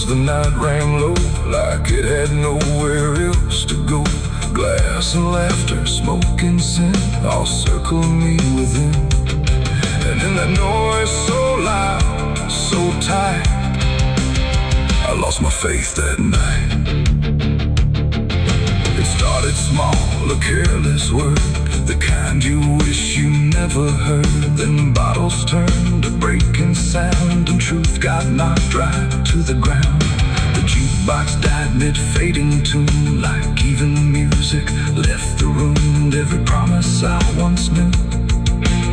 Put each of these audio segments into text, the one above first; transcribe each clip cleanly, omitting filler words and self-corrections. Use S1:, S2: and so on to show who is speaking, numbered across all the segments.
S1: the night rang low, like it had nowhere else to go. Glass and laughter, smoke and sin, all circled me within. And in that noise so loud, so tight, I lost my faith that night. It started small, a careless word, the kind you wish you never heard. Then bottles turned to breaking sound, and truth got knocked right to the ground. The jukebox died mid-fading tune, like even music left the room. And every promise I once knew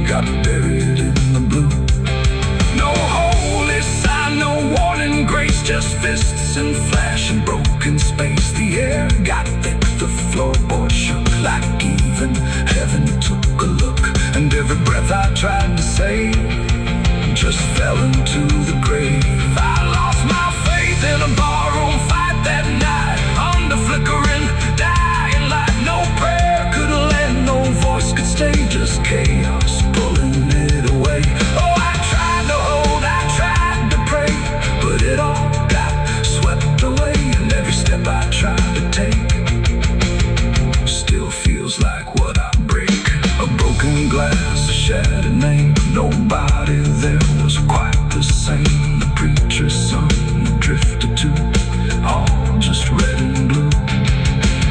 S1: got buried in the blue. No holy sign, no warning grace, just fists and flash and broken space. The air got thick, the floorboard shook, like even heaven took a look. And every breath I tried to save just fell into the grave. I lost my faith in a barroom fight that night, under flickering, dying light. No prayer could land, no voice could stay, just chaos pulling it away. Oh, I tried to hold, I tried to pray, but it all got swept away. And every step I tried to take still feels like what I break. A broken glass, a shattered name, nobody there was quite the same. The preacher's son drifted too, all just red and blue.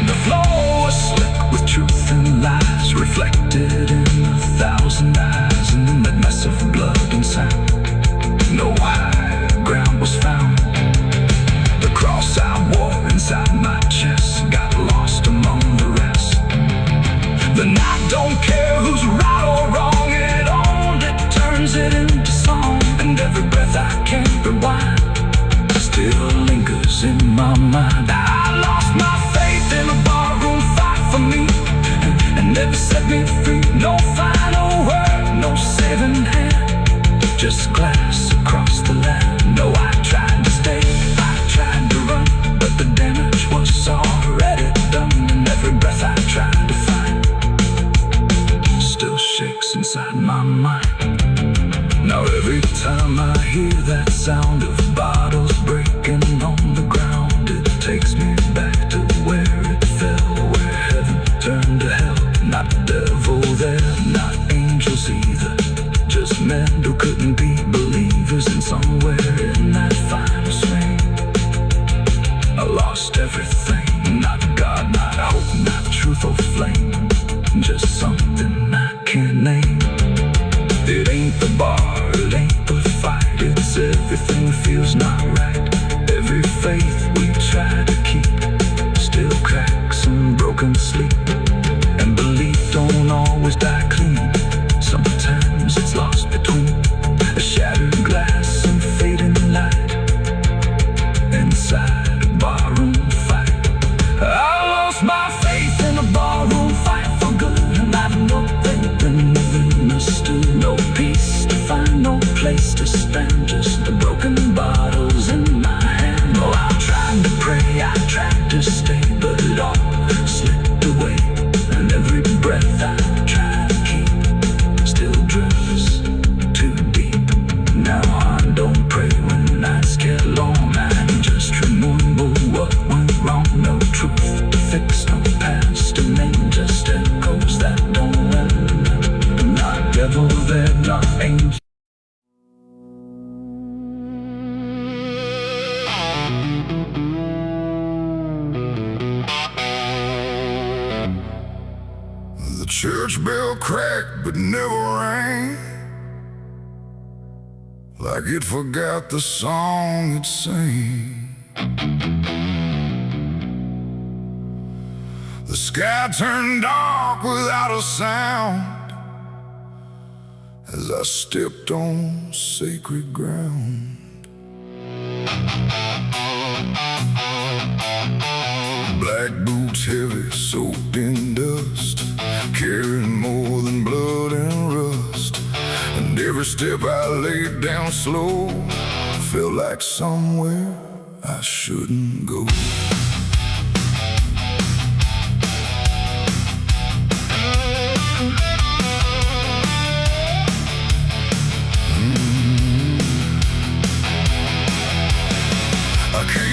S1: The floor was slick with truth and lies, reflected in 1,000 eyes. And in that mess of blood and sound, no high ground was found. The cross I wore inside my chest got lost among the rest. Then I don't care who's right or wrong, it only turns it into song. And every breath I can't rewind still lingers in my mind. I lost my faith in a barroom fight for me, and never set me free. No final word, no saving hand, just glass across the land. No, I tried to stay, I tried to run, but the damage was already done. And every breath I tried to find still shakes inside my mind. Now every time I hear that sound of bottles breaking on the ground, it takes me back to where it fell, where heaven turned to hell. Not devil there, not angels either, just men who couldn't be believers. And somewhere in that final swing, I lost everything. Not God, not hope, not truth or flame, just something I can't name. It ain't the bar, it ain't the fight, it's everything feels not right. Every faith we try to keep still cracks and broken sleep. And belief don't always die clean, sometimes it's lost between a shattered glass and fading light inside a barroom fight. I lost my faith in a barroom fight for good, and I've no faith in living understood. No peace to find, no place to stand, just the broken bottles in my hand. Oh, I tried to pray, I tried to stay, but it all slipped away. And every breath I try to keep still drifts too deep. Now I don't pray when nights get long, I just remember what went wrong. No truth to fix, no past to name, just echoes that don't end. Not devil there, not angel. The church bell cracked but never rang, like it forgot the song it sang. The sky turned dark without a sound as I stepped on sacred ground. Black boots heavy, soaked in dust, carrying more than blood and rust. And every step I laid down slow felt like somewhere I shouldn't go. I can't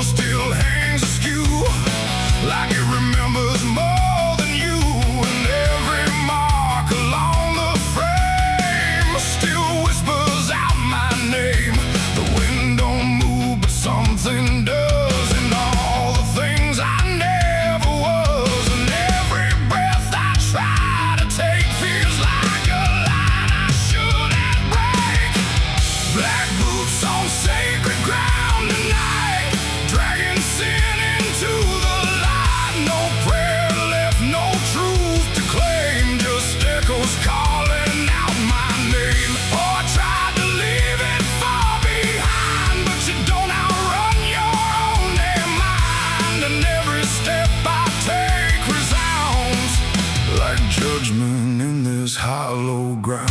S1: still hangs askew, like it remembers more than you. And every mark along the frame still whispers out my name. The wind don't move, but something does. And all the things I never was, and every breath I try to take feels like a line I shouldn't break. Black boots on sacred ground tonight, dragging sin into the light. No prayer left, no truth to claim, just echoes calling out my name. Oh, I tried to leave it far behind, but you don't outrun your own damn mind. And every step I take resounds like judgment in this hollow ground.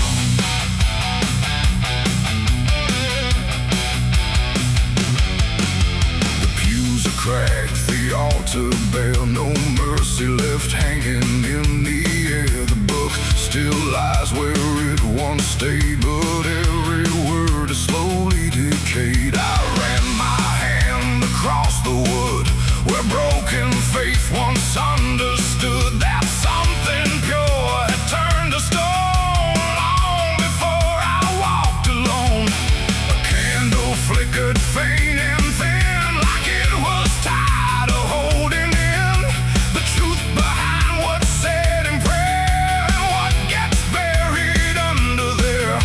S1: Cracked, the altar bare, no mercy left hanging in the air. The book still lies where it once stayed, but every word is slowly decayed. I ran my hand across the wood where broken faith once understood that something pure had turned to stone long before I walked alone. A candle flickered faint and thin, like it was tired of holding in the truth behind what's said in prayer and what gets buried under there.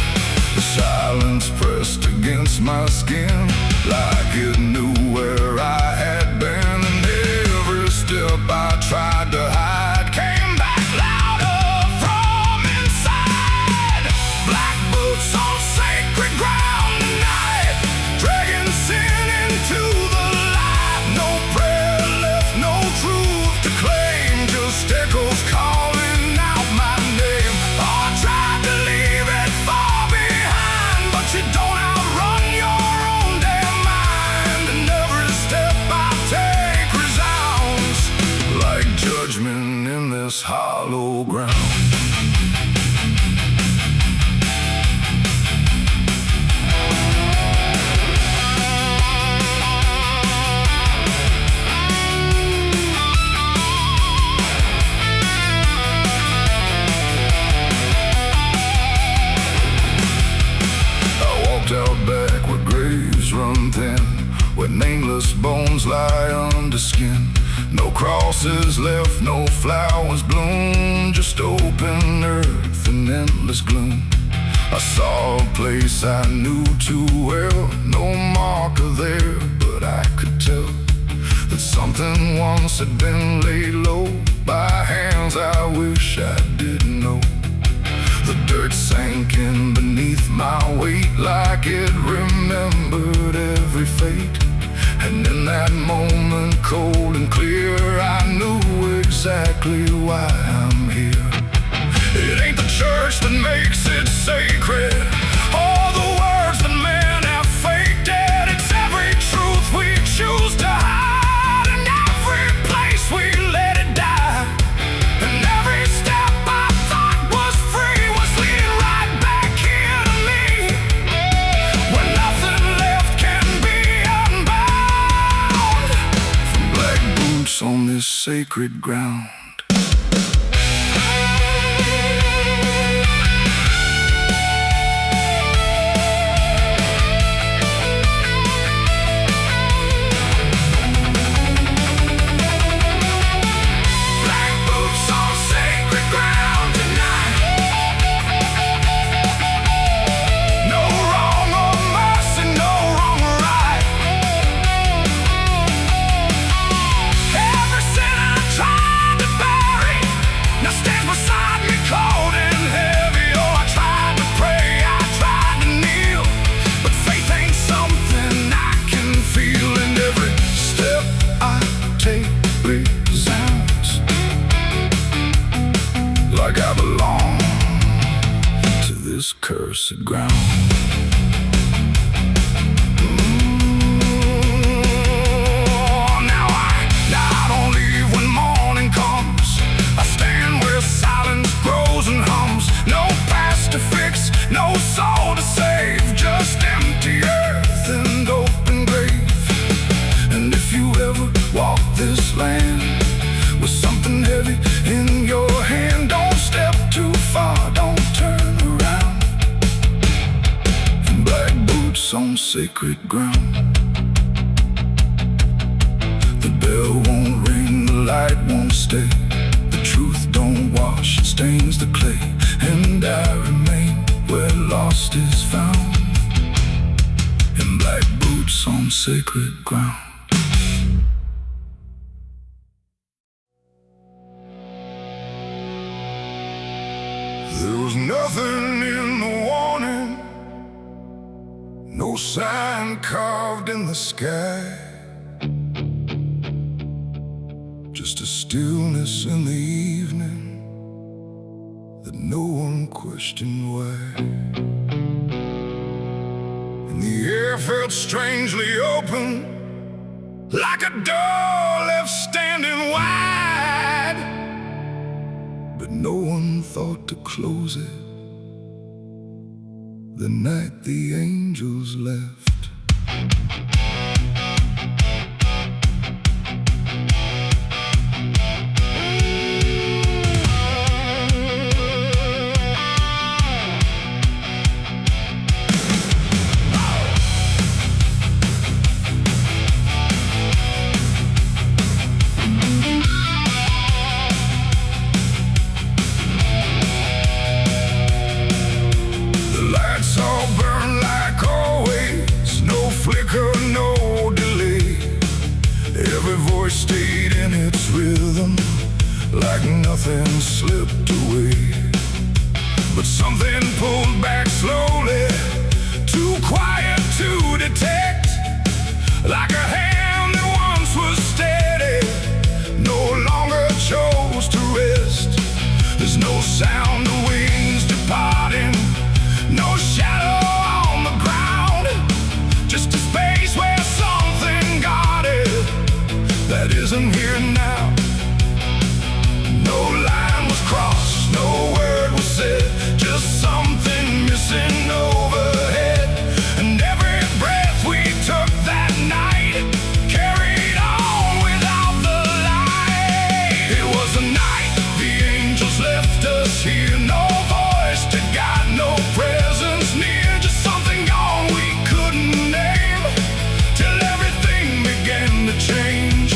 S1: The silence pressed against my skin, like it knew where I had been. And every step I tried to hide came back louder from inside. Black boots on sacred ground tonight, dragging sin into the light. No prayer left, no truth to claim, just echoes calling out my name. Oh, I tried to leave it far behind, but you don't outrun your own damn mind. And every step I take resounds like judgment in this hollow ground. Out back where graves run thin, where nameless bones lie under skin. No crosses left, no flowers bloom, just open earth and endless gloom. I saw a place I knew too well, no marker there, but I could tell that something once had been laid low by hands I wish I didn't know. The dirt sank in beneath my weight, like it remembered every fate. And in that moment, cold and clear, I knew exactly why I'm here. It ain't the church that makes it sacred, or the words that men have faked it. It's every truth we choose to hide, and every place we let it die. And every step I thought was free was leading right back here to me, where nothing left can be unbound from black boots on this sacred ground. Like I belong to this cursed ground. Now I don't leave when morning comes. I stand where silence grows and hums. No past to fix, no soul to save, just empty earth and open grave. And if sacred ground. The bell won't ring, the light won't stay. The truth don't wash, it stains the clay. And I remain where lost is found, in black boots on sacred ground. There was nothing in the warning, no sign carved in the sky, just a stillness in the evening that no one questioned why. And the air felt strangely open, like a door left standing wide, but no one thought to close it the night the angels left. Stayed in its rhythm, like nothing slipped away. But something pulled back slowly, too quiet to detect, like a hand that once was steady no longer chose to rest. There's no sound of wings departing, no shadow on the ground, just a space where something guarded that isn't here now. No line was crossed, no word was said, just something missing overhead. And every breath we took that night carried on without the light. It was a night the angels left us here, no voice to guide, no presence near, just something gone we couldn't name, till everything began to change.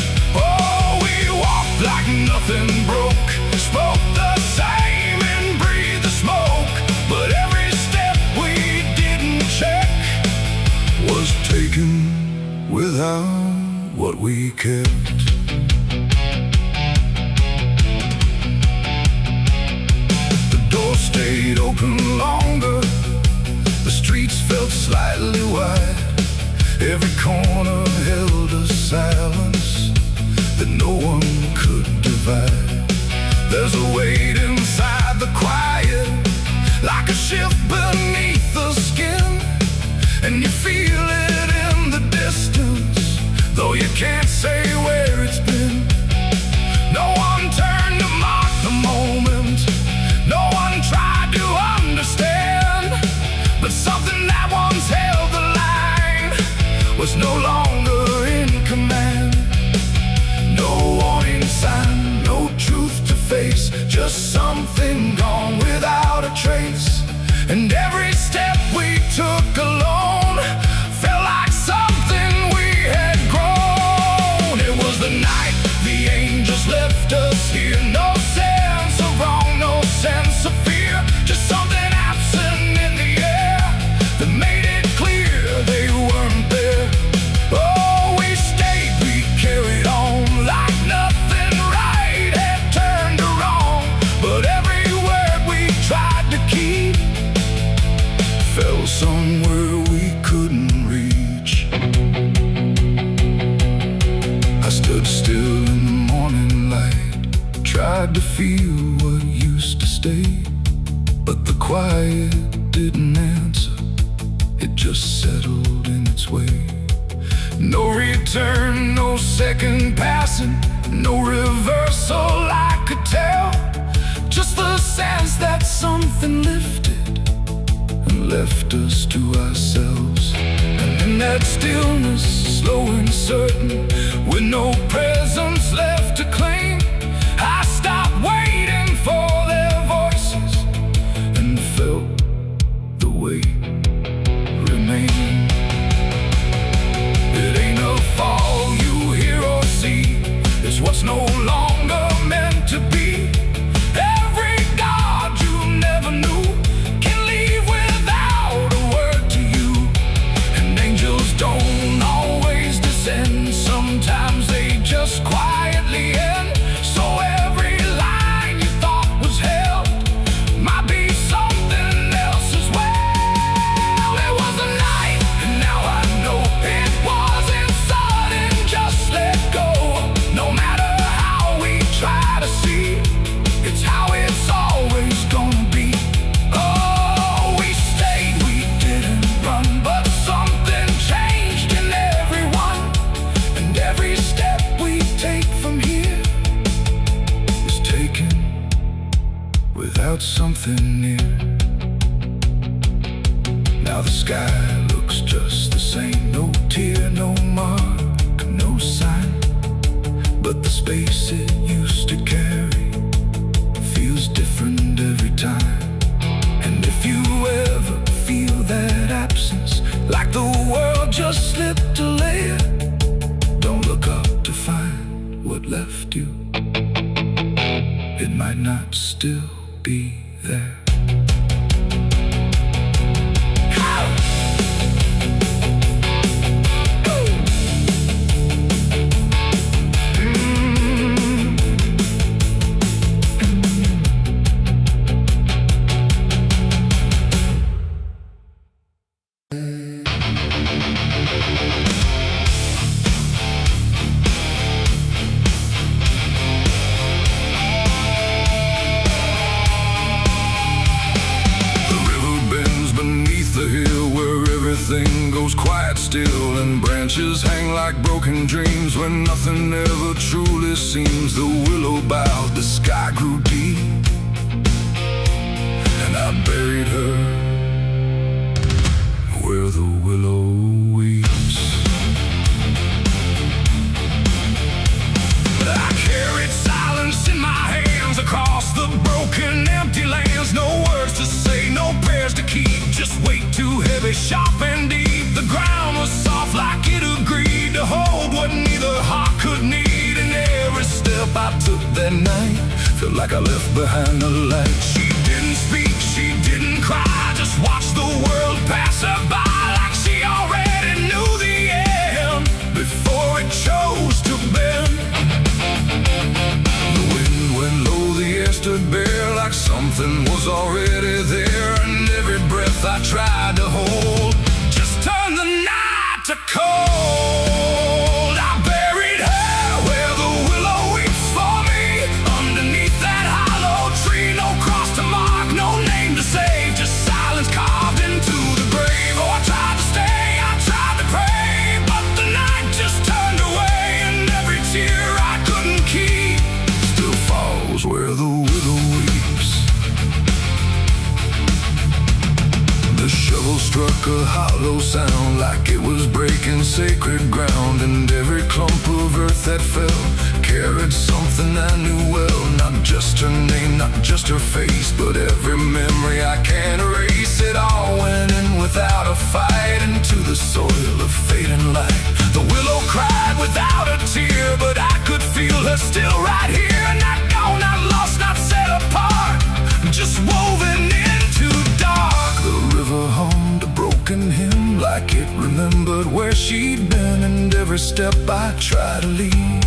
S1: Like nothing broke, spoke the same and breathed the smoke, but every step we didn't check was taken without what we kept. The door stayed open longer, the streets felt slightly wide, every corner held a silence that no one could divide. There's a weight inside the quiet, like a shift beneath the skin, and you feel it in the distance, though you can't say where it's been. No one turned to mark the moment, no one tried to understand, but something that once held the line was no longer in command. No warning sign, no truth to face, just something gone without a trace. And every step we took alone felt like something we had grown. It was the night the angels left us here, no sense of wrong, no sense of fear, just something absent in the air that made it clear they weren't there. Oh, we stayed, we carried on, like nothing right had turned to wrong, but every word we tried to keep fell somewhere we couldn't reach. I stood still in the morning light, tried to feel what used to stay, but the quiet didn't answer, it just settled in its way. No return, no second passing, no reversal I could tell, just the sense that something lifted and left us to ourselves. And in that stillness, slow and certain, with no presence left to claim, I stopped waiting for their voices and felt the weight remain. nothing near. Now the sky looks just the same. No tear, no mark, no sign. But the space it used to carry feels different every time. And if you ever feel that absence, like the world just slipped a layer, don't look up to find what left you. It might not still be there. Everything goes quiet still, and branches hang like broken dreams when nothing ever truly seems. The willow bowed, the sky grew deep, and I buried her where the willow weeps. I carried silence in my hands across the broken, empty lands. No words to say, no prayers to keep, just weight too heavy, sharp and deep. The ground was soft like it agreed to hold what neither heart could need. And every step I took that night felt like I left behind a light. She didn't speak, she didn't cry, just watched the world pass her by like she already knew the end before it chose to bend. The wind went low, the air stood bare like something was already there. And every breath I tried to hold just turned the night to cold. I buried her where the willow weeps for me, underneath that hollow tree. No cross to mark, no name to save, just silence carved into the grave. Oh, I tried to stay, I tried to pray, but the night just turned away. And every tear I couldn't keep still falls where the willow weeps. The shovel struck a hollow sound like it was breaking sacred ground. And every clump of earth that fell carried something I knew well. Not just her name, not just her face, but every memory I can't erase. It all went in without a fight into the soil of fading light. The willow cried without a tear, but I could feel her still right here. Not gone, not lost, not set apart, just woven into dark. The river hummed a broken hymn like it remembered where she'd been. And every step I try to leave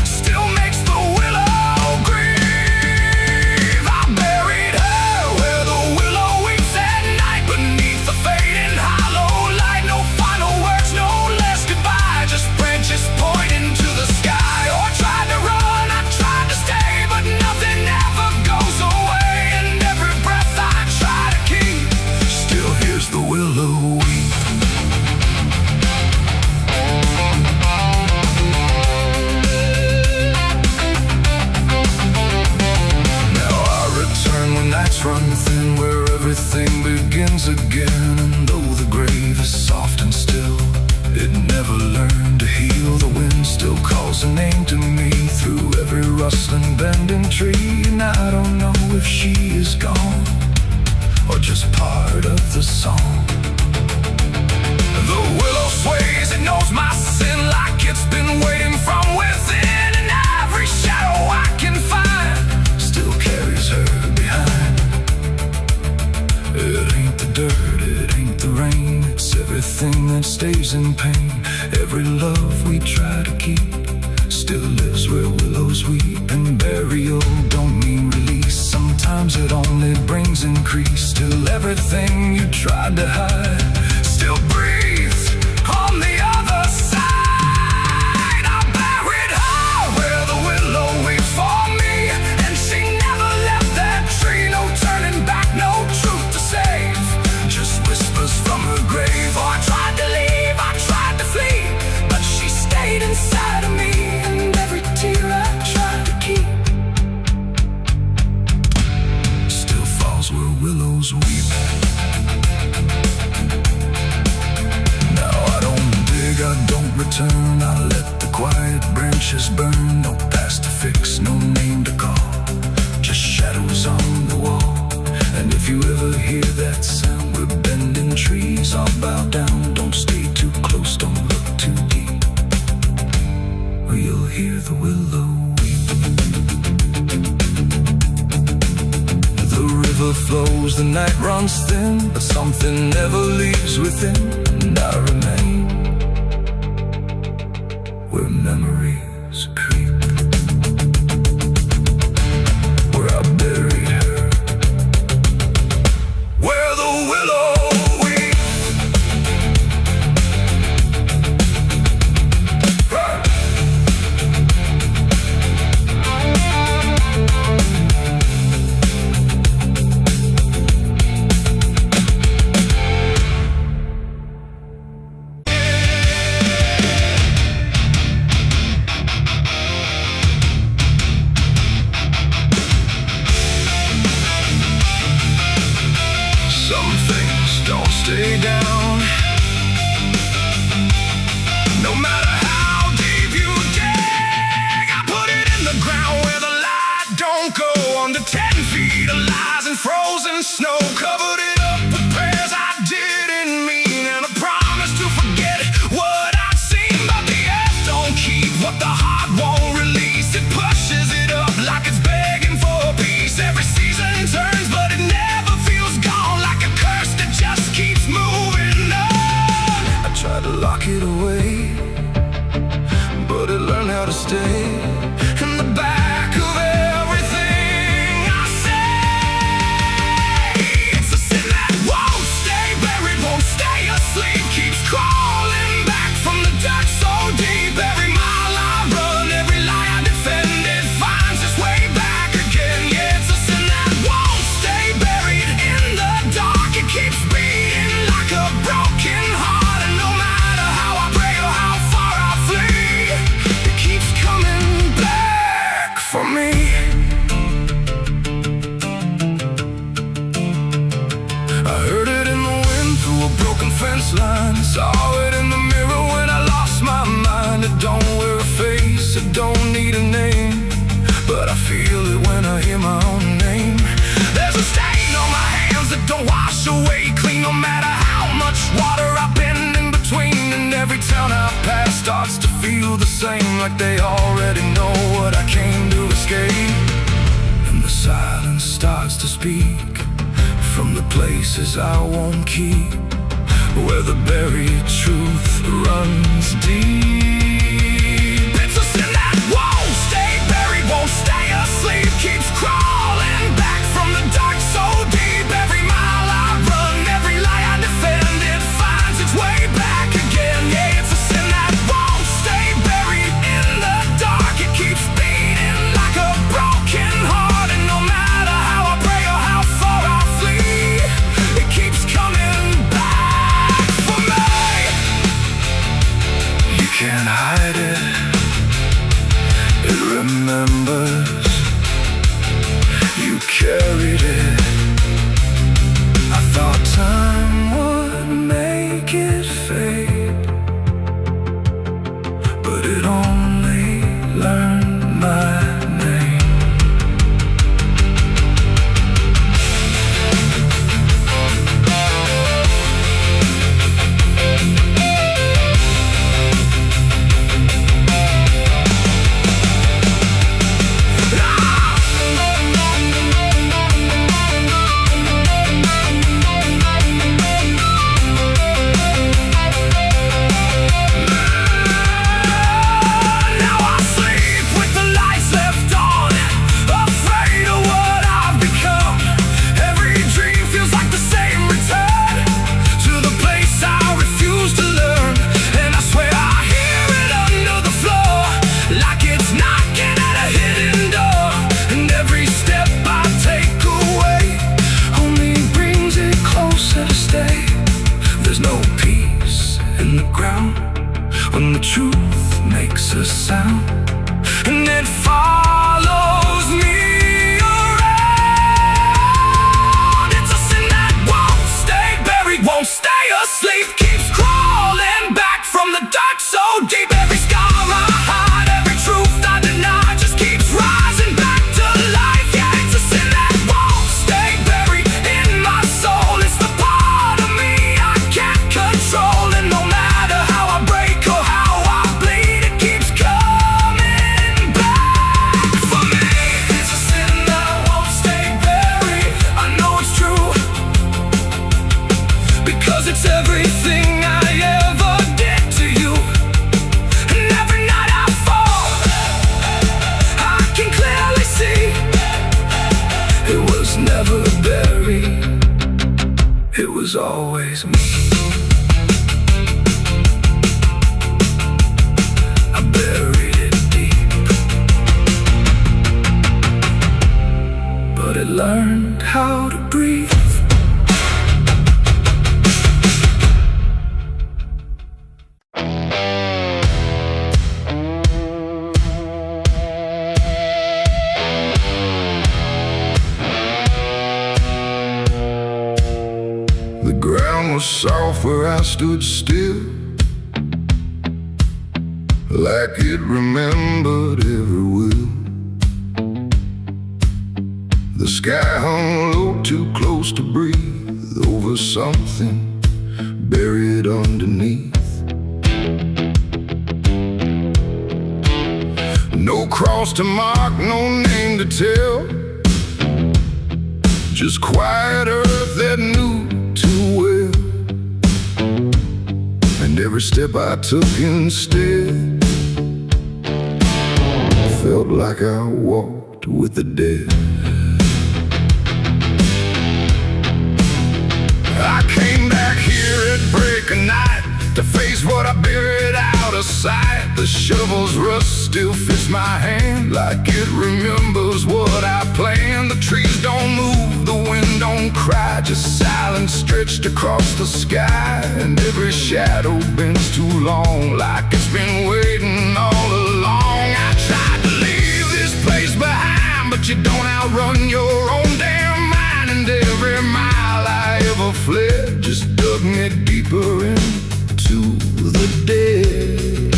S1: still makes the willow grieve. I buried her where the willow weeps at night, beneath the fading hollow light. No final words, no less goodbye, just branches pointing to the sky. Oh, I tried to run, I tried to stay, but nothing ever goes away. And every breath I try to keep still hears the willow weep. Run thin where everything begins again. And though the grave is soft and still, it never learned to heal. The wind still calls a name to me through every rustling bending tree. And I don't know if she is gone or just part of the song. The willow sways, it knows my sin like it's been waiting from within. And every shadow I can find still carries her behind. It ain't the dirt, it ain't the rain, it's everything that stays in pain. Every love we try to keep still lives where willows weep. And burial don't mean release, sometimes it only brings increase. Till everything you tried to hide still breathes on the other side. I buried her where the willow weeps for me, and she never left that tree. No turning back, no truth to save, just whispers from her grave. Oh, I tried to leave, I tried to flee, but she stayed inside of me. And every tear I tried to keep hear the willow weep. The river flows, the night runs thin, but something never leaves within, and I remain where memories creep, where I buried her, where the willow weeps. Some things don't stay down. No matter how deep you dig, I put it in the ground where the light don't go. Under 10 feet of lies and frozen snow, covered it up with prayers I didn't mean, and a promise to forget what I'd seen. But the earth don't keep what the heart won't release. It pushes it up like it's begging for peace. Every season turns, but it never feels gone, like a curse that just keeps moving on. I tried to lock it away, but it learned how to stay in the back of everything I say. It's a sin that won't stay buried, won't stay asleep, keeps crawling back from the dirt so deep. Every mile I run, every lie I defend, it finds its way back again. Yeah, it's a sin that won't stay buried in the dark. It keeps beating like a broken heart, and no matter how I pray or how far I flee, it keeps coming back for me. I heard it in the wind through a broken fence line, saw it in the mirror when I lost my mind. It don't wear a face, it don't need a name, but I feel it when I hear my own name. There's a stain on my hands that don't wash away clean, no matter how much water I've been in between. And every town I pass starts to feel the same, like they already know what I came to escape. And the silence starts to speak from the places I won't keep, where the buried truth runs deep. It's a sin that won't stay buried, won't stay asleep, keeps crawling back from the dark so deep. Every mile I run, every lie I defend, it finds its way back again. Yeah, it's a sin that won't stay buried in the dark. It keeps beating like a broken heart, and no matter how I pray or how far I flee, it keeps coming back for me. You can't hide it, it remembers. You carried it. I thought time would make it fade, but it only learned my name. When the truth makes a sound, and it follows me around. It's a sin that won't stay buried, won't stay asleep, keeps crawling back from the dark so deep. Every scar I hide, every truth I deny, just keeps rising back to life. Yeah, it's a sin that won't stay buried in my soul. It's the part of me I can't control, and no matter how I break or how I bleed, it keeps coming off where I stood still, like it remembered every will. The sky hung low, too close to breathe, over something buried underneath. No cross to mark, no name to tell, just quiet earth that knew too well. And every step I took instead felt like I walked with the dead. I came back here at break of night to face what I buried out of sight. The shovel's rust still fits my hand, like it remembers what I planned. The trees don't move, the wind don't cry, just silence stretched across the sky. And every shadow bends too long, like it's been waiting all along. I tried to leave this place behind, but you don't outrun your own damn mind. And every mile I ever fled just dug me deeper into the dead.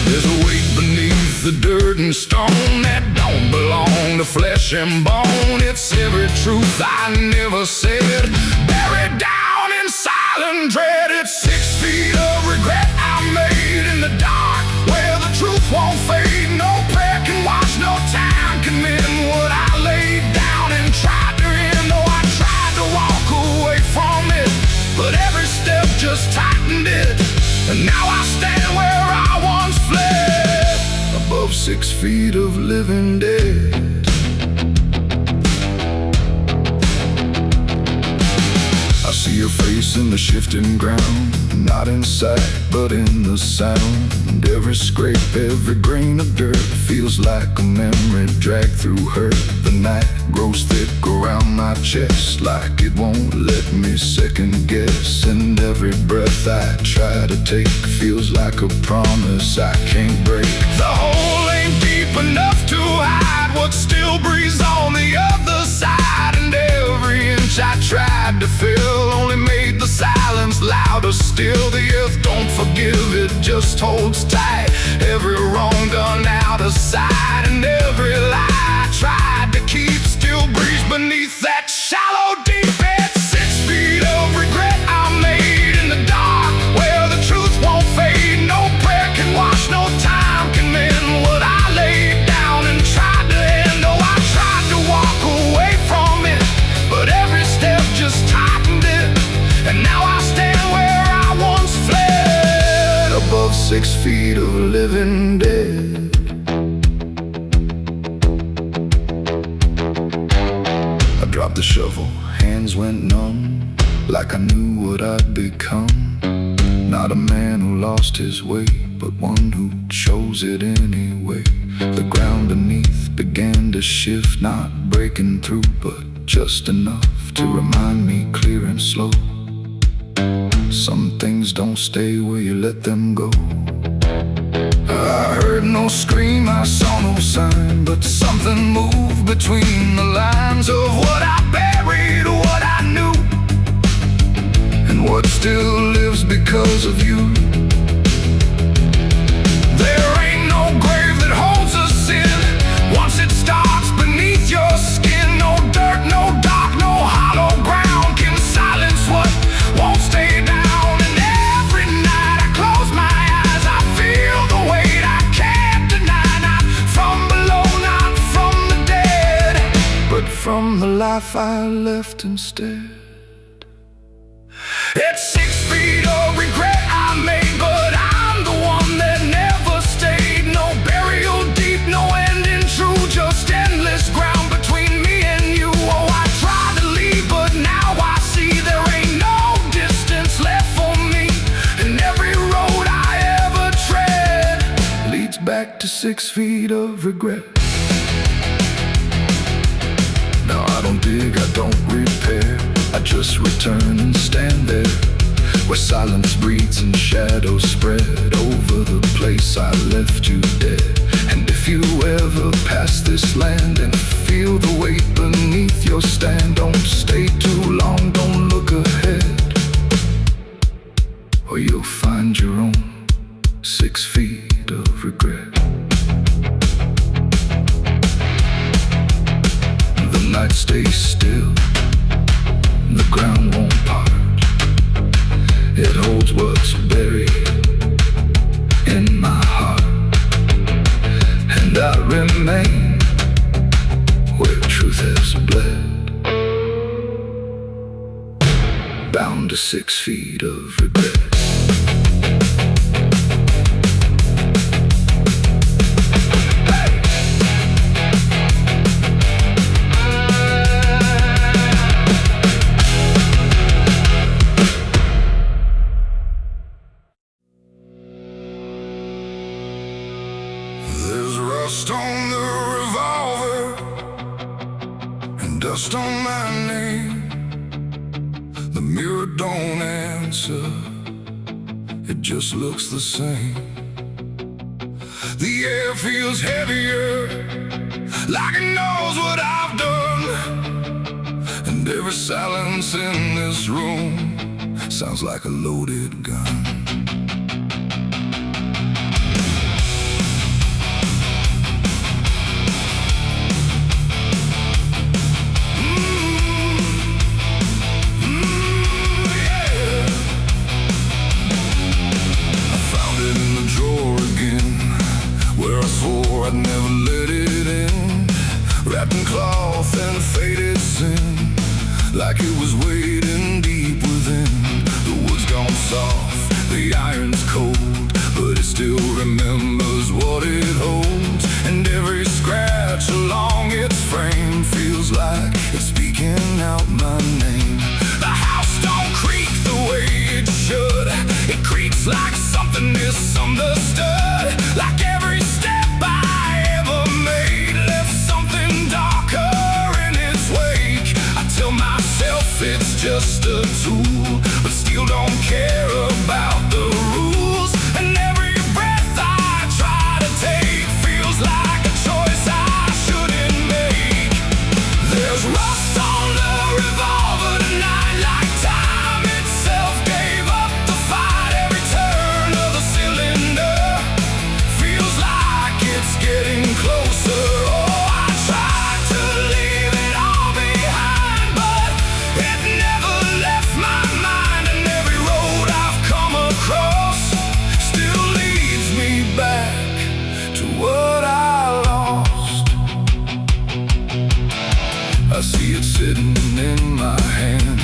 S1: There's a weight beneath the dirt and stone that don't belong to flesh and bone. It's every truth I never said, buried down in silent dread. It's 6 feet of regret I made in the dark, where the truth won't fade. No prayer can wash, no time can mend what I laid down and tried to end. Though I tried to walk away from it, but every step just tightened it. And now I stand where I once fled, above 6 feet of living dead. I see your face in the shifting ground, not in sight but in the sound. Every scrape, every grain of dirt feels like a memory dragged through hurt. The night grows thick around my chest, like it won't let me second guess. And every breath I try to take feels like a promise I can't break. The hole ain't deep enough to hide what still breathes on the other side. And every inch I tried to fill only made the silence louder still. The earth don't forgive, it just holds tight. Every wrong done out of sight, and every lie I tried to keep still breathes beneath that shallow deep end. 6 feet of regret I made in the dark, where the truth won't fade. No prayer can wash, no time can mend what I laid down and tried to end. Oh, I tried to walk away from it, but every step just tightened it. And now I stand where I once fled, above 6 feet of living dead. I dropped the shovel, hands went numb, like I knew what I'd become. Not a man who lost his way, but one who chose it anyway. The ground beneath began to shift, not breaking through, but just enough to remind me clear and slow. Some things don't stay where you let them go. I heard no scream, I saw no sign, but something moved between the lines of what I buried, what I knew, and what still lives because of you. There ain't no grave that holds us in once it starts beneath your skin. No dirt, no dark, no hollow ground can silence what won't stay down. And every night I close my eyes, I feel the weight I can't deny. Not from below, not from the dead, but from the life I left instead. It's 6 feet of regret I made, but I'm the one that never stayed. No burial deep, no ending true, just endless ground between me and you. Oh, I tried to leave, but now I see there ain't no distance left for me. And every road I ever tread leads back to 6 feet of regret. Now I don't dig, I don't repair, I just return and stand there, where silence breathes and shadows spread over the place I left you dead. And if you ever pass this land and feel the weight beneath your stand, don't stay too long, don't look ahead. 6 feet of regret. The night stays still, the ground won't part. It holds what's buried in my heart, and I remain where truth has bled, bound to 6 feet of regret.
S2: There's rust on the revolver and dust on my name. The mirror don't answer, it just looks the same. The air feels heavier, like it knows what I've done. And every silence in this room sounds like a loaded gun. I'd never let it in, wrapped in cloth and faded sin, like it was waiting deep within. The wood's gone soft, the iron's cold, but it still remembers what it holds. And every scratch along its frame feels like it's speaking out my name. The house don't creak the way it should, it creaks like something misunderstood. Like every step I ever made left something darker in its wake. I tell myself it's just a tool, but still don't care about the rules. And every breath I try to take feels like a choice I shouldn't make. There's rust on the revolver tonight, like time itself gave up the fight. Every turn of the cylinder feels like it's getting closer. Oh, I tried to leave it all behind, but it never left my mind. And every road I've come across still leads me back to what I lost. I see it sitting in my hand,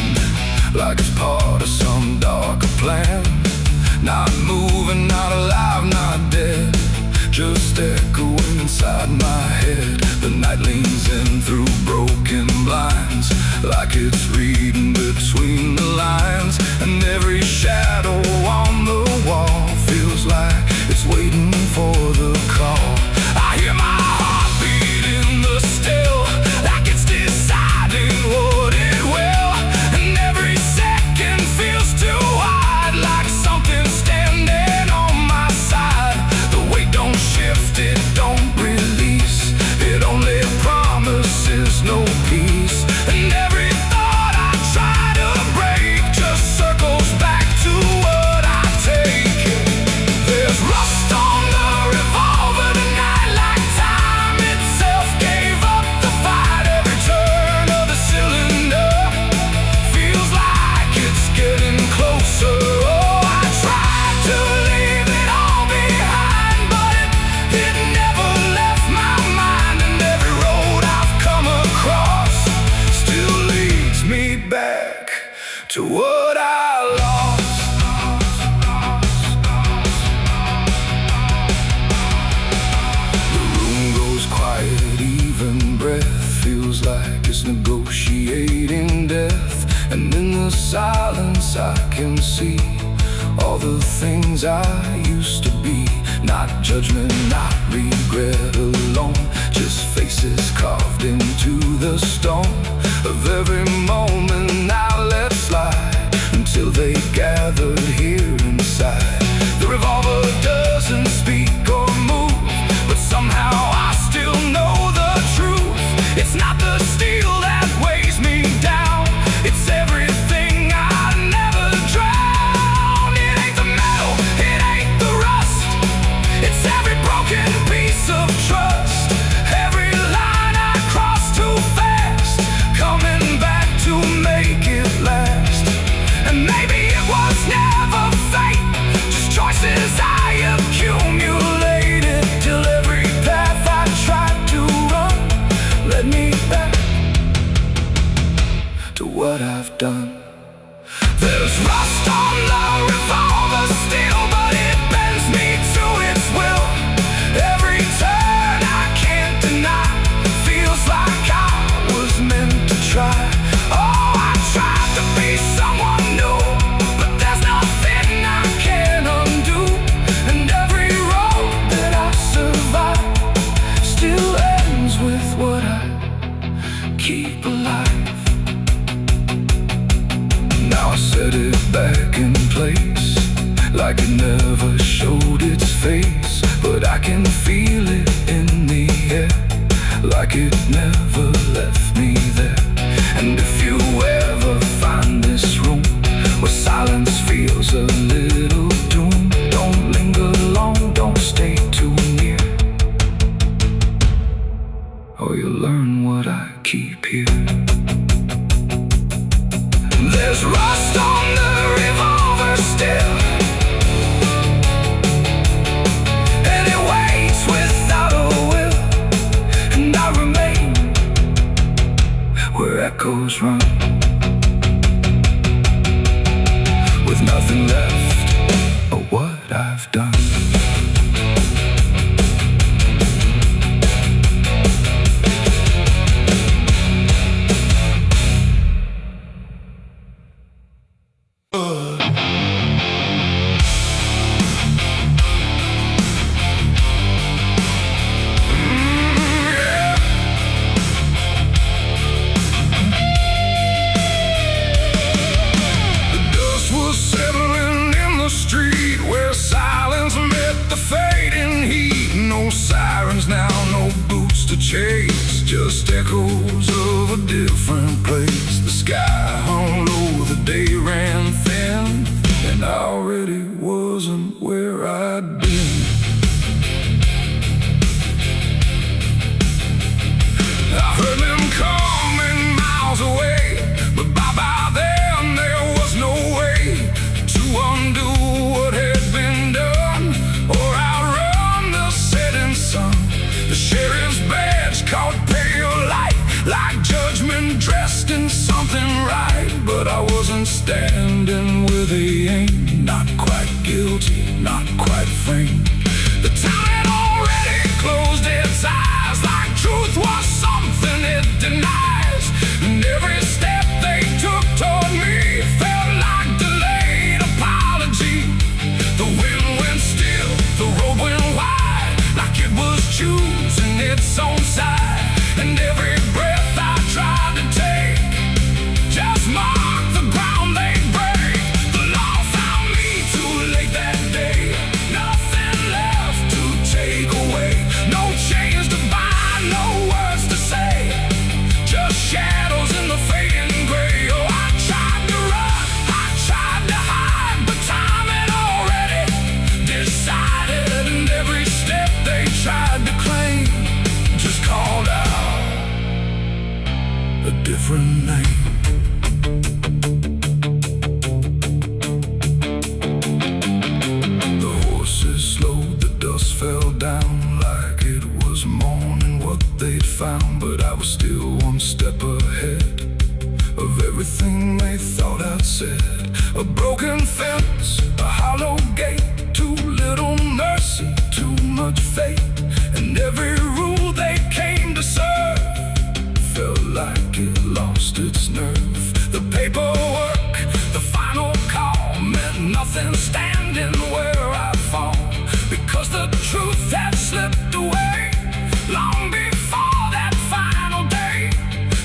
S2: like it's part of some darker plan. Not moving, not alive, not dead, just echoing inside my head. The night leans in through broken blinds, like it's reading between the lines. And every shadow on the wall feels like it's waiting for the call. I hear my heartbeat in the still, like it's deciding what it will. And every second feels too wide, like something standing on my side. The weight don't shift, it don't release, it only promises no peace. And every thought I try to break just circles back to what I take. There's rust on the revolver tonight, like time itself gave up the fight. Every turn of the cylinder feels like it's getting closer. Oh, I tried to leave it all behind, but it never left my mind. And every road I've come across still leads me back to what I lost. The room goes quiet, even breath feels like it's negotiating death. And in the silence I can see all the things I used to be. Not judgment, not regret alone, just faces carved into the stone of every moment I let slide, until they gathered here inside. The revolver doesn't speak or move, but somehow I still know the truth. It's not the steel that weighs me down, it's everything I never drown. It ain't the metal, it ain't the rust,
S1: echoes run, with nothing left of what I've done.
S2: Chase, just echoes of a different place. The sky hung low, the day ran thin, and I already wasn't where I'd been. I heard them coming miles away, but by then there was no way to undo what had been done or outrun the setting sun. The sheriff's badge caught pale light, like judgment dressed in something right. But I wasn't standing where they aimed, not quite guilty, not quite framed. The town had already closed its eyes, like truth was something it denies. And every step they took toward me felt like delayed apology. The wind went still, the road went wide, like it was choosing its own side. And every breath I tried to take just marked the ground they break. The law found me too late that day, nothing left to take away. No chains to bind, no words to say, just shadows in the fading gray. Oh, I tried to run, I tried to hide, but time had already decided. And every step they tried to claim just called out a different name. The horses slowed, the dust fell down like it was morning what they'd found. But I was still one step ahead of everything they thought I'd said. A broken fence, a hollow gate, too little mercy, too much fate. And every rule they came to serve felt like it lost its nerve. The paperwork, the final call, meant nothing standing where I fall, because the truth had slipped away long before that final day.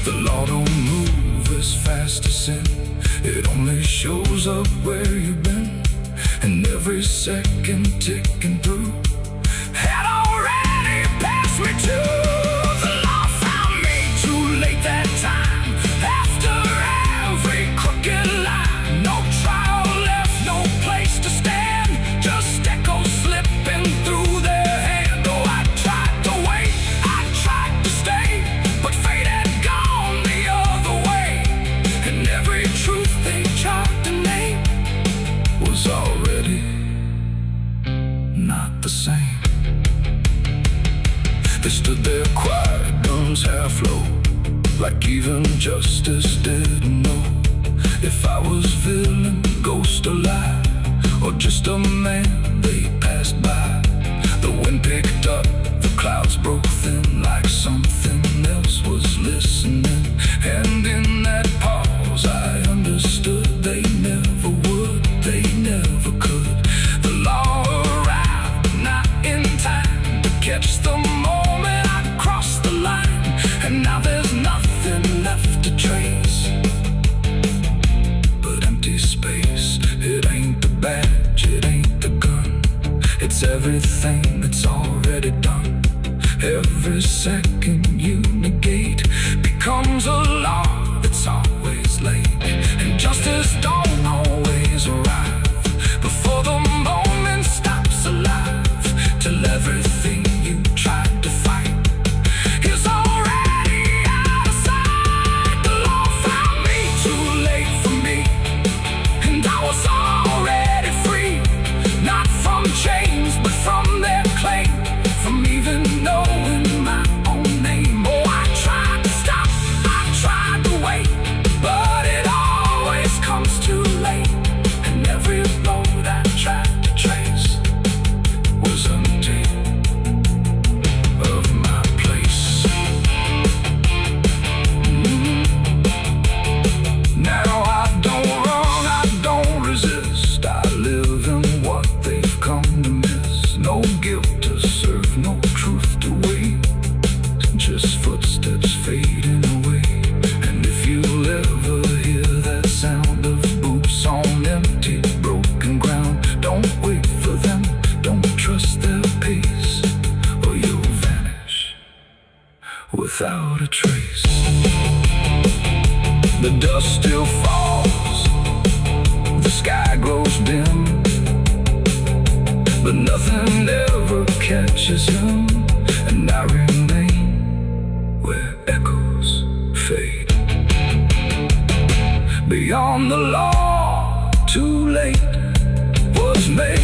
S2: The law don't move as fast as sin, it only shows up where you've been. And every second ticking through had already passed me too. The law found me too late that time, after every crooked line. No trial left, no place to stand, just echoes slipping through their hand. Oh, I tried to wait, I tried to stay, but fate had gone the other way. And every truth they tried to name was already not the same. They stood there quiet, guns half low, like even justice didn't know if I was villain, ghost or lie, or just a man they passed by. The wind picked up, the clouds broke thin, like something else was listening. And in that pause I understood they never would, they never could. The law arrived, not in time to catch the moment I crossed the line. And now there's nothing left to trace but empty space. It ain't the badge, it ain't the gun, it's everything that's already done. Every second you negate becomes a law that's always late. And justice don't always arrive before the moment stops alive, till everything you tried to fight is already out of sight. The law found me too late for me, and I was already free, not from chains but from their claim, from even knowing my own name. Oh, I tried to stop, I tried to wait,
S1: without a trace. The dust still falls, the sky grows dim, but nothing ever catches him, and I remain where echoes fade. Beyond the law, too late was made.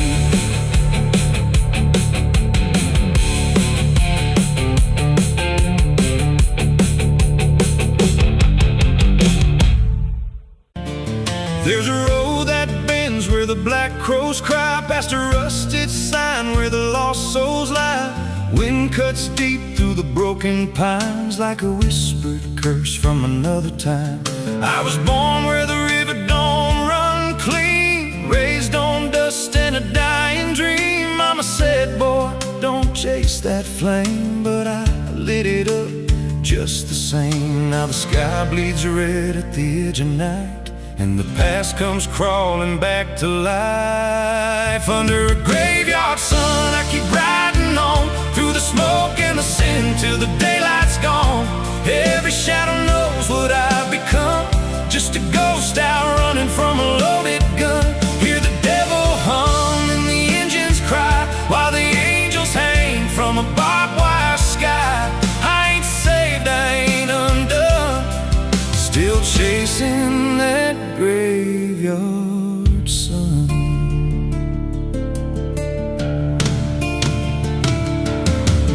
S2: There's a road that bends where the black crows cry, past a rusted sign where the lost souls lie. Wind cuts deep through the broken pines like a whispered curse from another time. I was born where the river don't run clean, raised on dust and a dying dream. Mama said, boy, don't chase that flame, but I lit it up just the same. Now the sky bleeds red at the edge of night, and the past comes crawling back to life. Under a graveyard sun, I keep riding on through the smoke and the sin till the daylight's gone. Every shadow knows what I've become, just a ghost out running from a loaded gun. Hear the devil hum and the engines cry, while the angels hang from a barbed wire sky. I ain't saved, I ain't undone, still chasing that graveyard sun.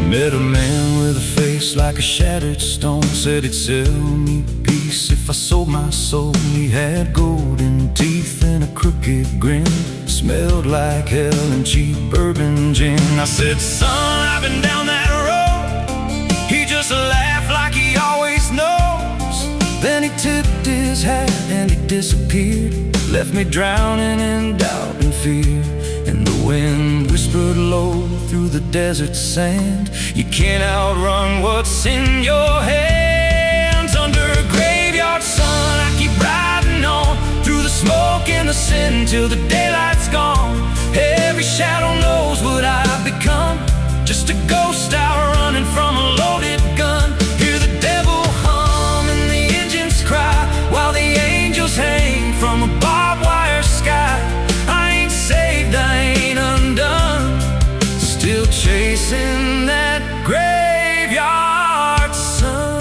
S2: Met a man with a face like a shattered stone, said he'd sell me peace if I sold my soul. He had golden teeth and a crooked grin, smelled like hell and cheap bourbon gin. I said, son, I've been down that road. He just laughed like he always knows. Then he tipped his hat and he disappeared, left me drowning in doubt and fear. And the wind whispered low through the desert sand, you can't outrun what's in your hands. Under a graveyard sun, I keep riding on through the smoke and the sin till the daylight's gone. Every shadow knows what I've become, just a ghost out running from a loaded gun. Hear the devil hum and the engines cry, while the angels hang from a barbed wire sky. I ain't saved, I ain't undone, still chasing that graveyard sun.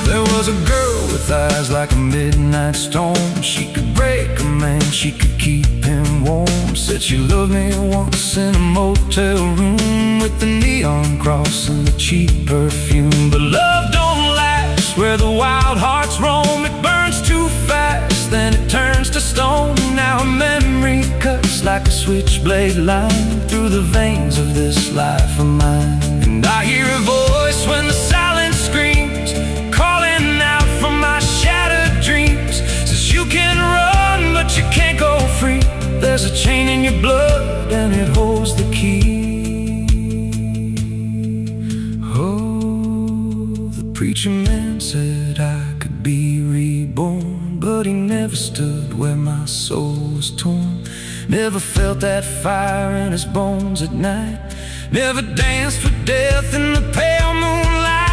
S2: There was a girl with eyes like a midnight storm. She could break a man, she could keep him warm. Said she loved me once in a motel room, with the neon cross and the cheap perfume. But love don't last where the wild hearts roam. It burns too fast, then it turns to stone. Now a memory cuts like a switchblade line through the veins of this life of mine. And I hear a voice when the silence screams, calling out from my shattered dreams. Says you can run, but you can't go free. There's a chain in your blood and it holds the key. Oh, the preacher man said I could be reborn, but he never stood where my soul was torn. Never felt that fire in his bones at night, never danced with death in the pale moonlight.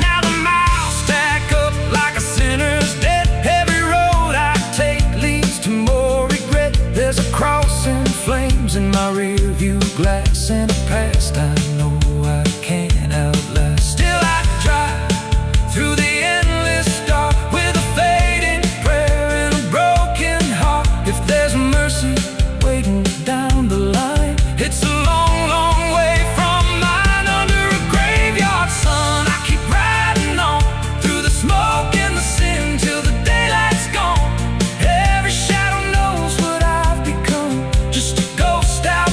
S2: Now the miles stack up like a sinner's debt. Every road I take leads to more regret. There's a cross in flames in my rear view glass, and a past I know I can't outlast. Still I drive through the endless dark with a fading prayer and a broken heart. If there's mercy waiting down the line, it's a long, long way from mine. Under a graveyard sun, I keep riding on through the smoke and the sin till the daylight's gone. Every shadow knows what I've become, just a ghost out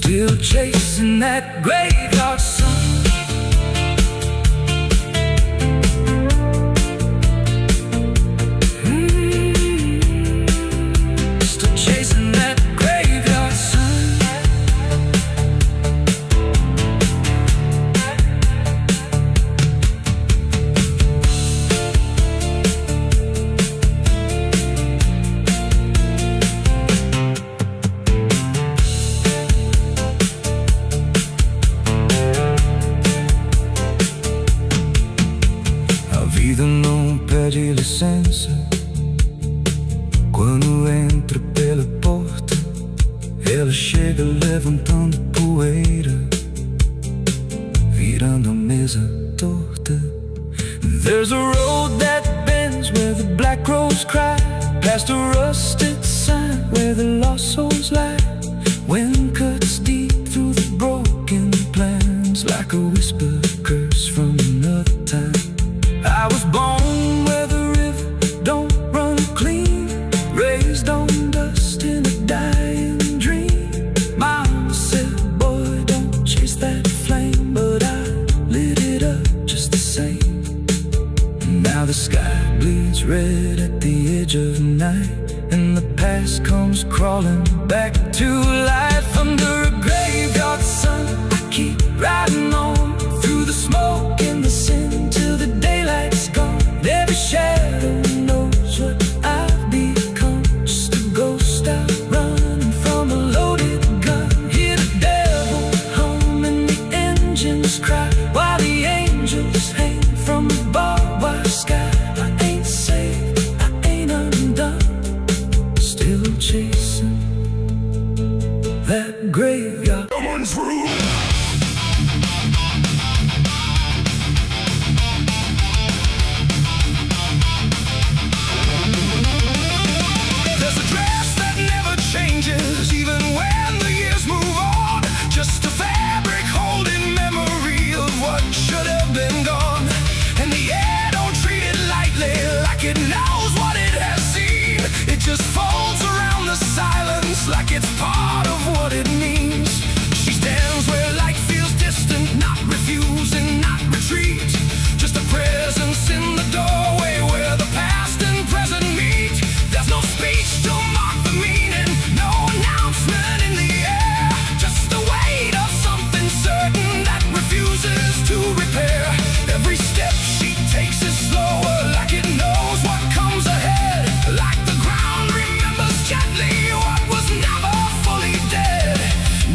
S1: still chasing that graveyard sun. Still chasing that graveyard sun. A vida não pede licença quando entra pela porta. Ela chega levantando poeira, virando a mesa torta. There's a road that bends where the black crows cry, past a rusted sign where the lost souls lie. Wind cuts deep through the broken plans, like a whispered curse from another time. I was born where the river don't run clean, raised on dust in a dying dream. Mama said, boy, don't chase that flame, but I lit it up just the same. Now the sky bleeds red at the edge of night, and the past comes crawling back to life. Under a graveyard sun, I keep riding on through the smoke and the sin till the daylight's gone. Every shadow knows what I've become, just a ghost out running from a loaded gun. Hear the devil hum and the engines cry, while the angels hang from the barbed wire sky. I ain't saved, I ain't undone, still chasing that graveyard.
S2: Coming through. There's a dress that never changes, even when the years move on. Just a fabric holding memory of what should have been gone. And the air don't treat it lightly, like it knows what it has seen. It just folds around the silence, like it's part of what it means. She stands where light feels distant, not refusing, not retreat. Just a presence in the doorway where the past and present meet. There's no speech to mark the meaning, no announcement in the air. Just the weight of something certain that refuses to repair. Every step she takes is slower, like it knows what comes ahead. Like the ground remembers gently what was never fully dead.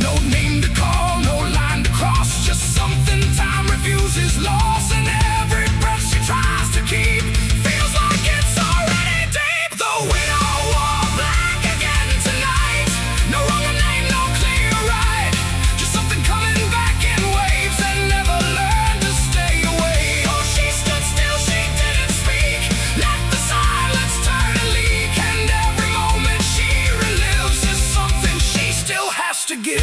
S2: No name to call, no line to cross, just something time refuses loss. And every breath she tries to keep feels like it's already deep. The widow wore black again tonight. No wrong name, no clear right. Just something coming back in waves and never learned to stay away. Oh, she stood still, she didn't speak. Let the silence turn and leak. And every moment she relives is something she still has to give.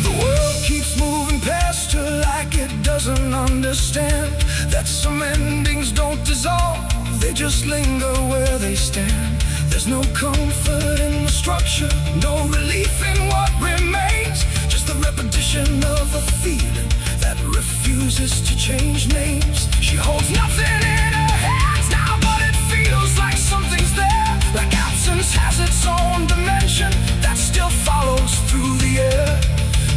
S2: The world keeps moving past her like it doesn't understand that some endings don't dissolve, they just linger where they stand. There's no comfort in the structure, no relief in what remains. Just the repetition of a feeling that refuses to change names. She holds nothing in her hands now, but it feels like something's there. Like absence has its own dimension that still follows through the air.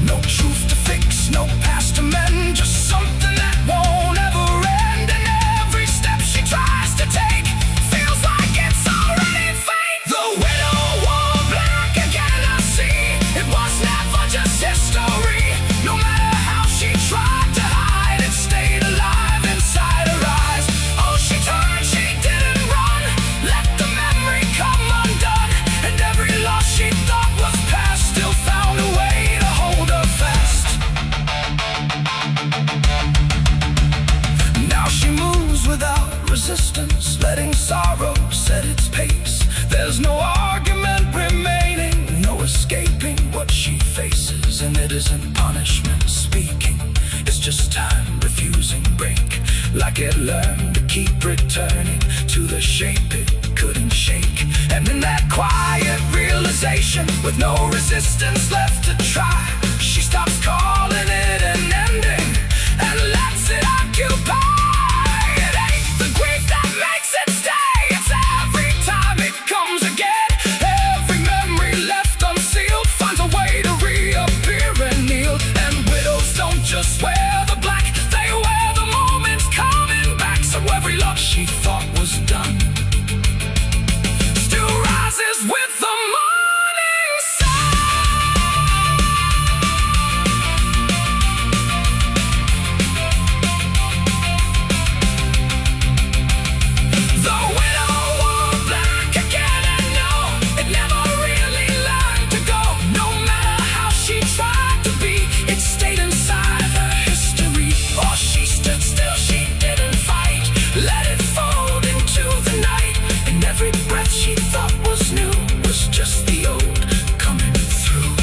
S2: No truth to fix, no past to mend, just something that won't ever end. And every step she tries to take feels like it's already fate. The widow wore black again, I see. It was never just history. No matter how she tried to hide, it stayed alive inside her eyes. Oh, she turned, she didn't run. Let the memory come undone. And every loss she thought was past still found a way to hold her fast. Now she moves without resistance, letting sorrow set its pace. There's no argument remaining, no escaping what she faces. And it isn't punishment speaking, it's just time refusing break. Like it learned to keep keep returning to the shape it couldn't shake. And in that quiet realization, with no resistance left to try, she stops calling it an ending and lets it occupy. It ain't the grief that makes it stay, it's every time it comes again. Every memory left unsealed finds a way to reappear and kneel. And widows don't just wear the black, they wear the moments coming back. So every love she thought was done still rises with the morning sun. The widow wore black again, and no, it never really learned to go. No matter how she tried to be, it stayed inside her history. Or she stood still, she didn't fight, let it fold into the night. And every breath she thought was new was just the old coming through.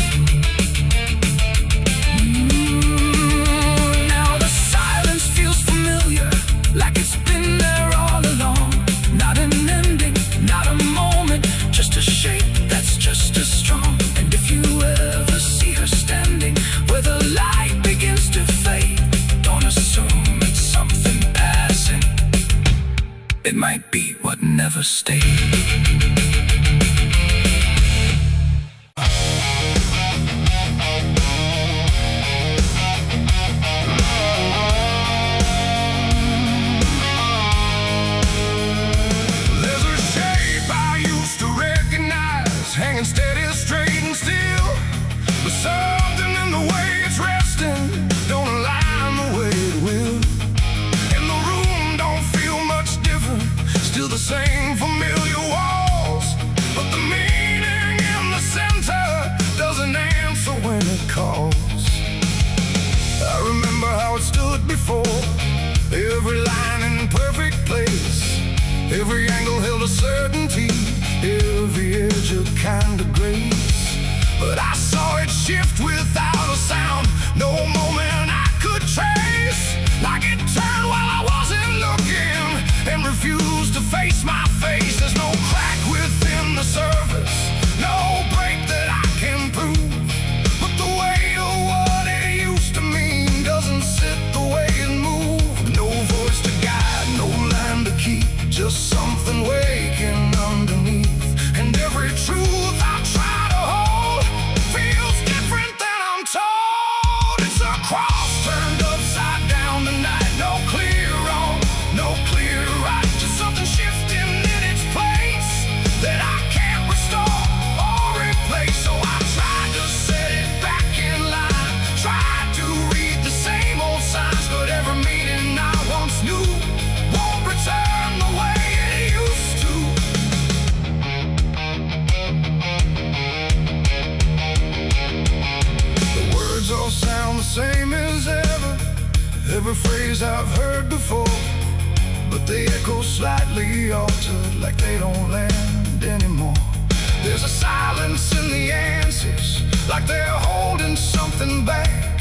S2: Now the silence feels familiar, like it's been there all along. Not an ending, not a moment, just a shape that's just as strong. And if you ever see her standing where the light begins to fade, don't assume it's something passing. It might be what never stayed. There's a shape I used to recognize, hanging steady, straight and still. But something in the way it's resting don't align the way it will. And the room don't feel much different, still the same familiar walls. But the meaning in the center doesn't answer when it calls. I remember how it stood before, every line in perfect place, every angle held a certainty, every edge a kind of grace. But I saw it shift without a sound, no moment I could trace. Like it turned while I wasn't looking and refused to face my face. There's no crack within the surface, no break that I can prove. But the weight of what it used to mean doesn't sit the way it moved. No voice to guide, no line to keep, just something waking underneath. And every truth I try to hold feels different than I'm told. It's a cross turned upside down tonight. No clear wrong, no clear right, just something shifting in its place that I can't restore or replace. So I tried to set it back in line, tried to read the same old signs, but every meaning I once knew won't return the way it used to. The words all sound the same as ever, every phrase I've heard before, but they echo slightly altered, like they don't land anymore. There's a silence in the answers, like they're holding something back.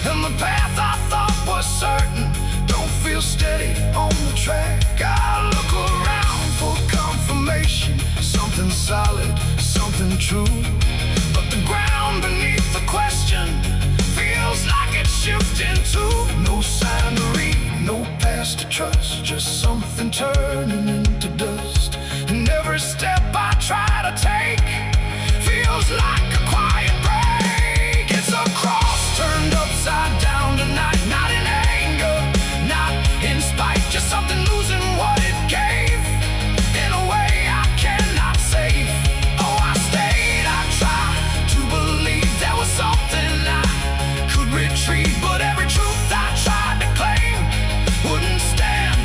S2: And the path I thought was certain don't feel steady on the track. I look around for confirmation, something solid, something true. But the ground beneath the question feels like it's shifting too. No sign to read, no past to trust, just something turning into dust. And every step I try to take feels like a quiet break. It's a cross turned upside down tonight, not in anger, not in spite, just something losing what it gave in a way I cannot save. Oh, I stayed, I tried to believe there was something I could retrieve, but every truth I tried to claim wouldn't stand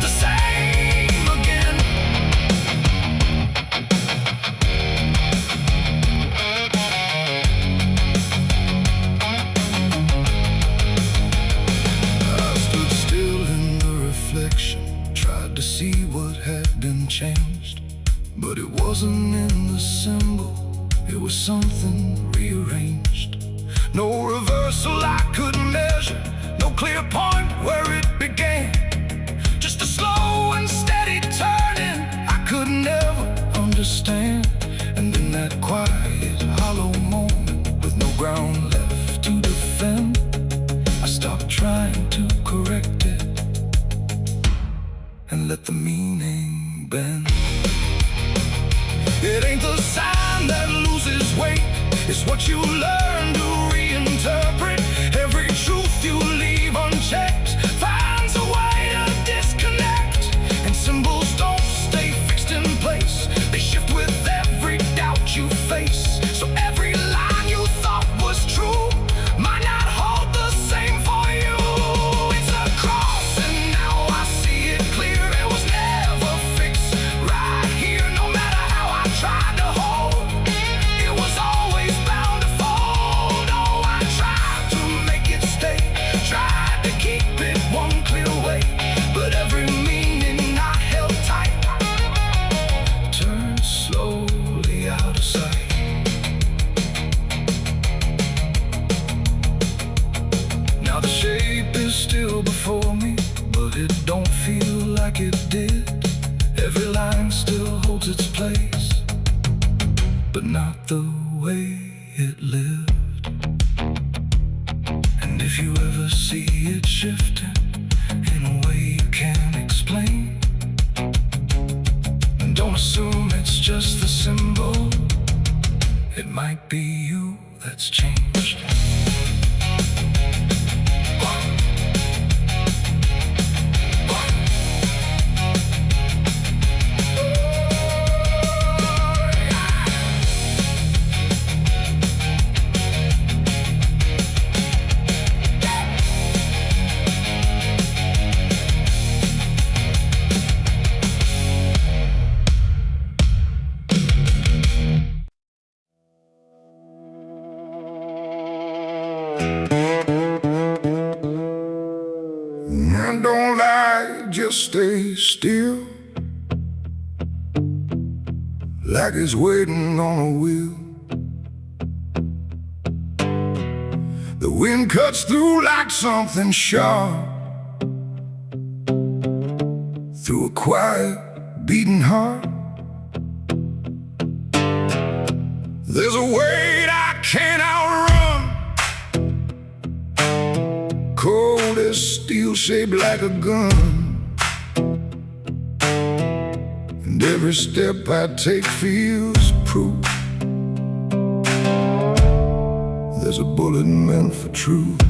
S2: the same again. I stood still in the reflection, tried to see what had been changed, but it wasn't in the symbol, it was something rearranged. No reversal I could measure, no clear point where it began, just a slow and let the meaning bend. It ain't the sign that loses weight, it's what you learn to reinterpret. Every truth you leave unchecked finds a way to disconnect. And symbols don't stay fixed in place, they shift with every doubt you face. So every line you thought was true might not hold the same for you. It's a cross and now I see it clear. It was never fixed right here, no matter how I tried to hold. It was always bound to fold. Oh, I tried to make it stay, tried to keep it one clear way, but every meaning I held tight turned slowly out of sight. Now the shape is still before me, but it don't feel like it did. Every line still holds its place, but not the way it lived. And if you ever see it shifting in a way you can't explain, then don't assume it's just the symbol. It might be you that's changed. And don't lie, just stay still, like it's waiting on a wheel. The wind cuts through like something sharp, through a quiet, beating heart. There's a weight I can't outrun, cold as steel, shaped like a gun. And every step I take feels proof there's a bullet meant for truth.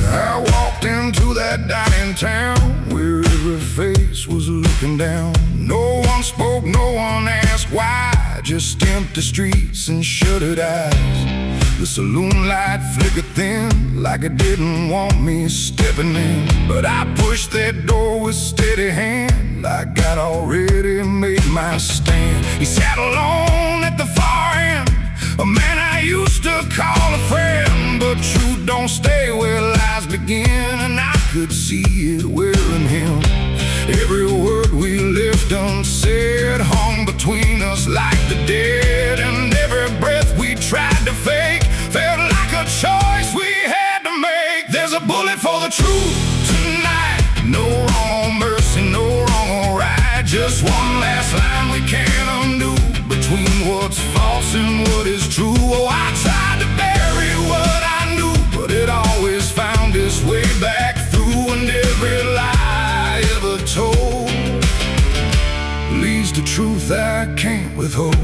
S2: I walked into that dining town where every face was looking down. No one spoke, no one asked why, just empty streets and shuttered eyes. The saloon light flickered thin, like it didn't want me stepping in. But I pushed that door with steady hand, like I'd already made my stand. He sat alone at the far end, a man I used to call a friend. But truth don't stay where lies begin, and I could see it wearing him. Every word we left unsaid hung between us like the dead. And every breath we tried to fake felt like a choice we had to make. There's a bullet for the truth tonight, no wrong mercy, no wrong or right. Just one last line we can't undo, between what's false and what is true. Oh, I tried to bury what I knew, but it always found its way back through. And every lie ever told leads to truth I can't withhold.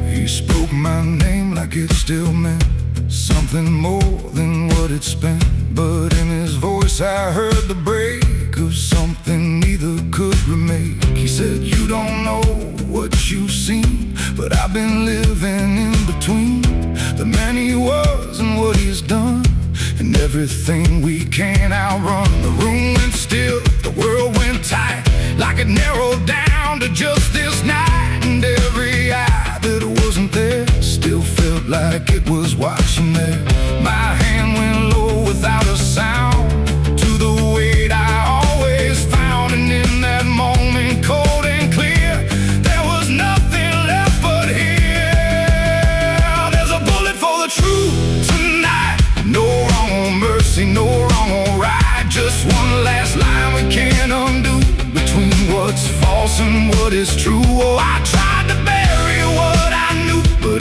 S2: He spoke my name like it still meant something more than what it spent. But in his voice I heard the break of something neither could remake. He said, you don't know what you've seen, but I've been living in between the man he was and what he's done, and everything we can't outrun. The room went still, the world went tight, like it narrowed down to just this night. And every eye that wasn't there still felt like it was watching there. My hand went low without a sound to the weight I always found. And in that moment, cold and clear, there was nothing left but here. There's a bullet for the truth tonight, no wrong or mercy, no wrong or right. Just one last line we can't undo, between what's false and what is true. Oh, I tried to bury what I knew, but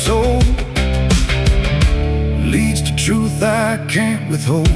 S2: told leads to truth I can't withhold.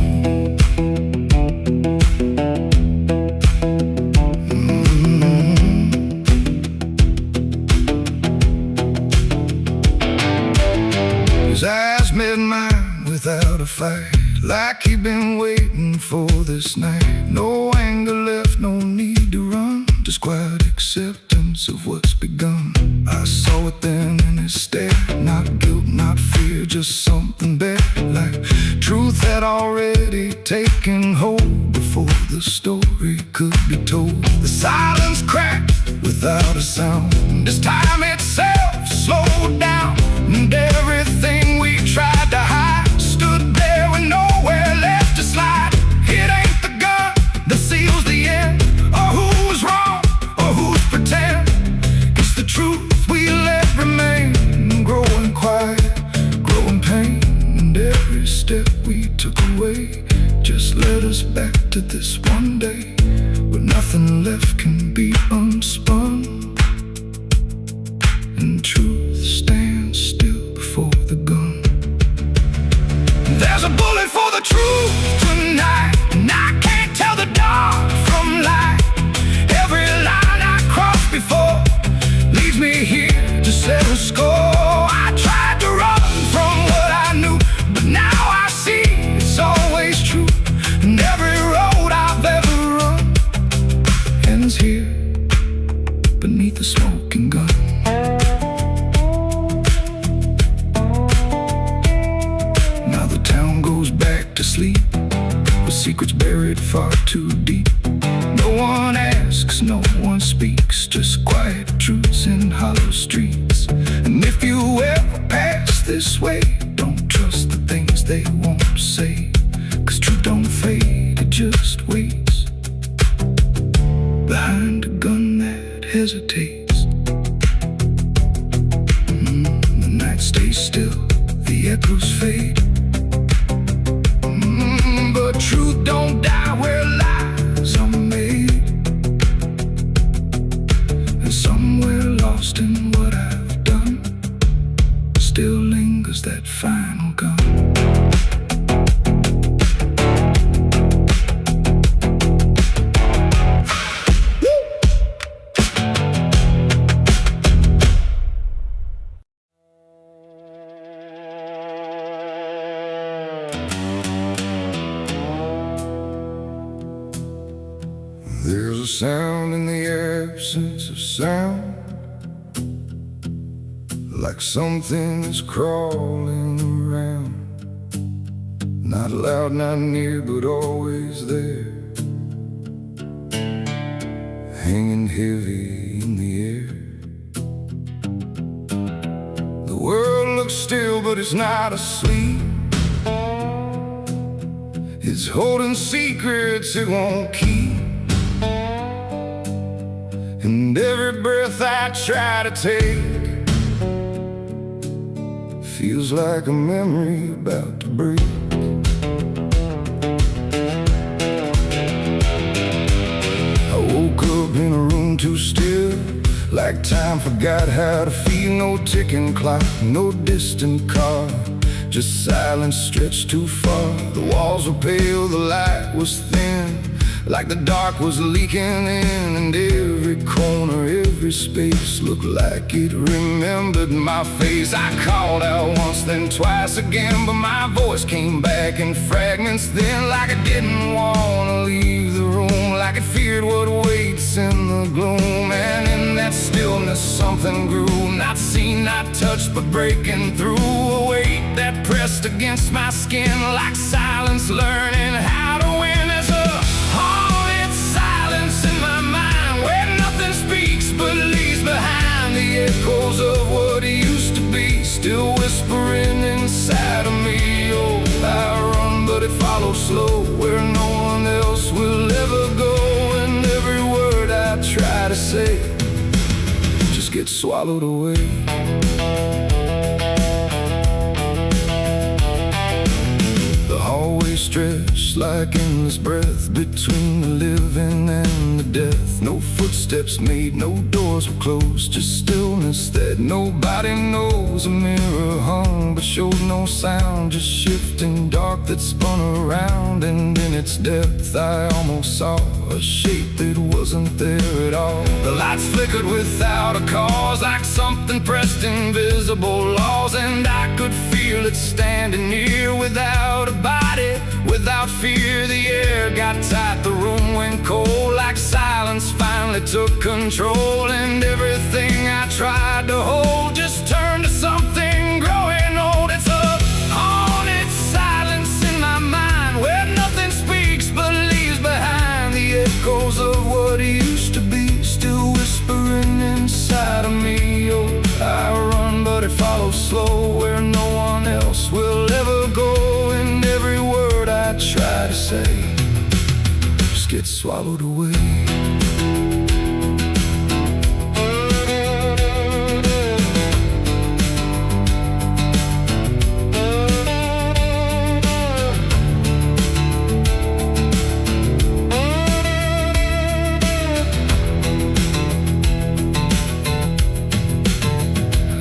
S2: His eyes met mine without a fight, like he'd been waiting for this night. No anger left, no need to run, just quiet acceptance of what's begun. I saw it then in his stare, not guilt, not fear, just something better, like truth had already taken hold before the story could be told. The silence cracked without a sound, this time itself slowed down, and everything we tried to hide stood there with nowhere left to slide. It ain't the gun that seals the end, or who's wrong, or who's pretend. It's the truth we let remain, growing quiet, growing pain. And every step we took away just led us back to this one day, where nothing left can be unspun, and truth stands still before the gun. There's a bullet for the truth tonight, and I can't tell the dark from light. Every line I crossed before leads me here to settle score. I tried to run from what I knew, but now I see it's always true. And every road I've ever run ends here beneath the smoking gun. Now the town goes back to sleep, with secrets buried far too deep. No one asks, no one speaks, just quiet truths in hollow streets. And if you ever pass this way, don't trust the things they won't say, 'cause truth don't fade, it just waits behind a gun that hesitates. The night stays still, the echoes fade, but truth don't die where lies are made. And somewhere lost in what I've done still lingers that final gun. There's a sound in the absence of sound, like something is crawling around. Not loud, not near, but always there, hanging heavy in the air. The world looks still, but it's not asleep. It's holding secrets it won't keep. And every breath I try to take feels like a memory about to break. I woke up in a room too still, like time forgot how to feel. No ticking clock, no distant car, just silence stretched too far. The walls were pale, the light was thin, like the dark was leaking in. And every corner, every space looked like it remembered my face. I called out once, then twice again, but my voice came back in fragments then, like I didn't want to leave the room, like it feared what waits in the gloom. And in that stillness something grew, not seen, not touched, but breaking through. A weight that pressed against my skin, like silence learning how to win. There's a haunted silence in my mind, where nothing speaks but leaves behind the echoes of what used to be, still whispering inside of me. Oh, I run, but it follows slow, where no one else will ever go. And every word I try to say just gets swallowed away. The hallway stretched Just like endless breath between the living and the death. No footsteps made, no doors were closed, just stillness that nobody knows. A mirror hung but showed no sound, just shifting dark that spun around. And in its depth I almost saw a shape that wasn't there at all. The lights flickered without a cause, like something pressed invisible laws. And I could feel it standing near without a body, without fear. The air got tight, the room went cold, like silence finally took control. And everything I tried to hold just turned to something growing old. It's a haunted silence in my mind, where nothing speaks but leaves behind the echoes of what used to be, still whispering inside of me. Oh, I run but it follows slow, where no one else will ever go. And every word I try to say just gets swallowed away.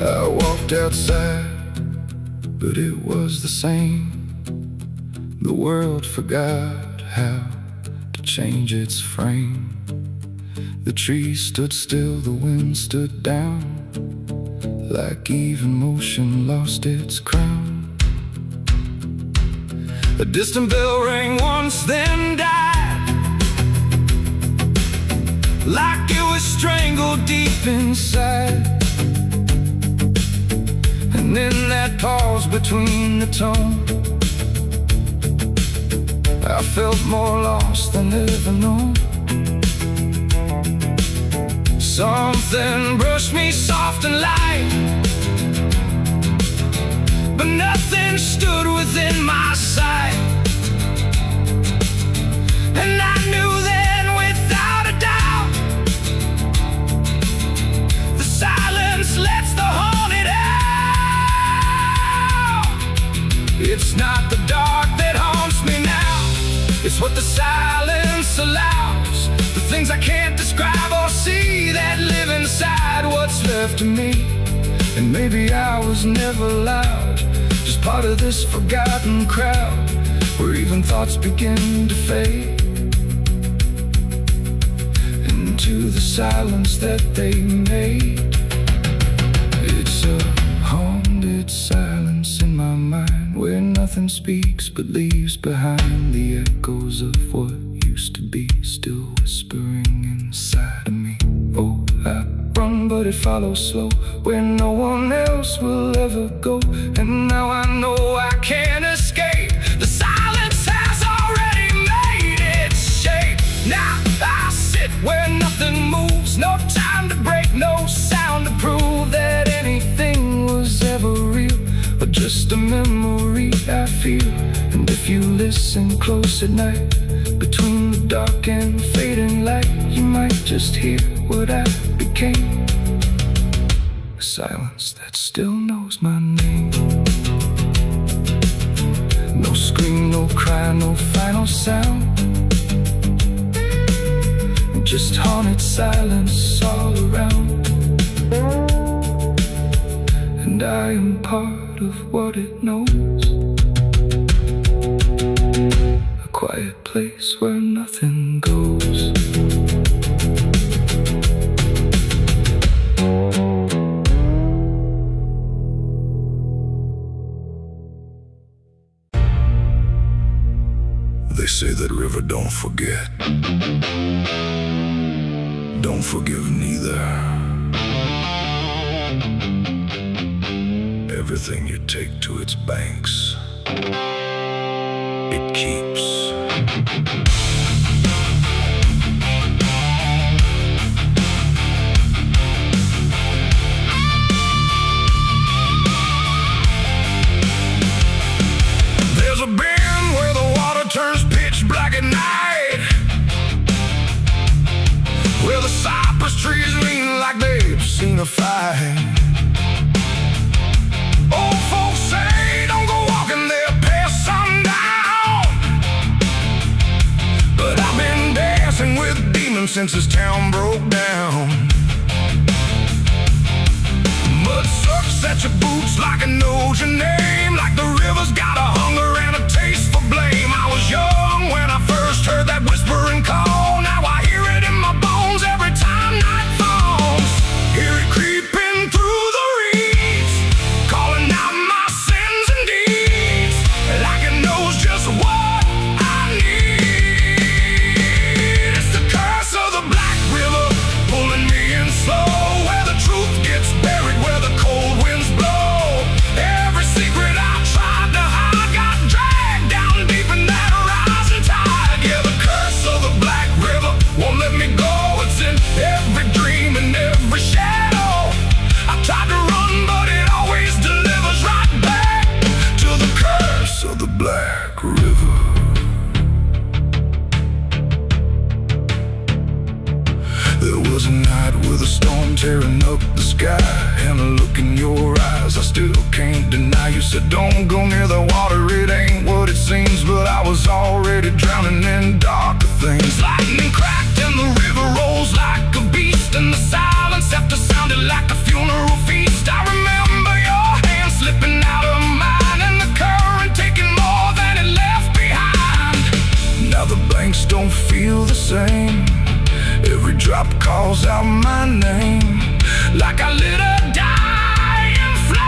S2: I walked outside, but it was the same. The world forgot how to change its frame. The trees stood still, the wind stood down, like even motion lost its crown. A distant bell rang once, then died, like it was strangled deep inside. And in that pause between the tone, I felt more lost than ever known. Something brushed me soft and light, but nothing stood within my sight. And I knew then without a doubt, the silence lets the haunted out. It's not the dark that haunts me now, it's what the silence allows. The things I can't describe or see that live inside what's left of me. And maybe I was never loud, just part of this forgotten crowd, where even thoughts begin to fade into the silence that they made. It's a haunted silence in my mind, where nothing speaks but leaves behind the echoes of what used to be, still whispering inside of me. Oh, I run but it follows slow, where no one else will ever go. And now I know I can't escape, the silence has already made its shape. Now I sit where nothing moves, no time to break, no sound to prove that anything was ever real, or just a memory I feel. And if you listen close at night, between the dark and fading light, you might just hear what I became, a silence that still knows my name. No scream, no cry, no final sound, just haunted silence all around. And I am part of what it knows, a quiet place where nothing goes.
S1: They say that river don't forget, don't forgive neither. Everything you take to its banks, it keeps. There's a bend where the water turns pitch black at night, where the cypress trees lean like they've seen a fight. Old folks say don't go walking there past sundown,
S2: since this town broke down. Mud sucks at your boots like it knows your name, like the river's got a hunger and a taste for blame. I was young when I first heard that whispering call. Now I hear it in my bones every time night falls. Hear it creeping through the reeds, calling out my sins and deeds, like it knows just what I need. It's the curse of the Black River, pulling me in slow, where the truth gets buried, where the cold winds blow. Every secret I tried to hide got dragged down deep in that rising tide. Yeah, the curse of the Black River won't let me go. It's in every dream and every shadow. I tried to run, but it always delivers right back to the curse of the Black River. There was a night with a storm tearing up the sky, and a look in your eyes I still can't deny. You said don't go near the water, it ain't what it seems, but I was already drowning in darker things. Lightning cracked and the river rolls like a beast, and the silence after sounded like a funeral feast. I remember your hand slipping out of mine, and the current taking more than it left behind. Now the banks don't feel the same, every drop calls out my name, like I lit a dying flame.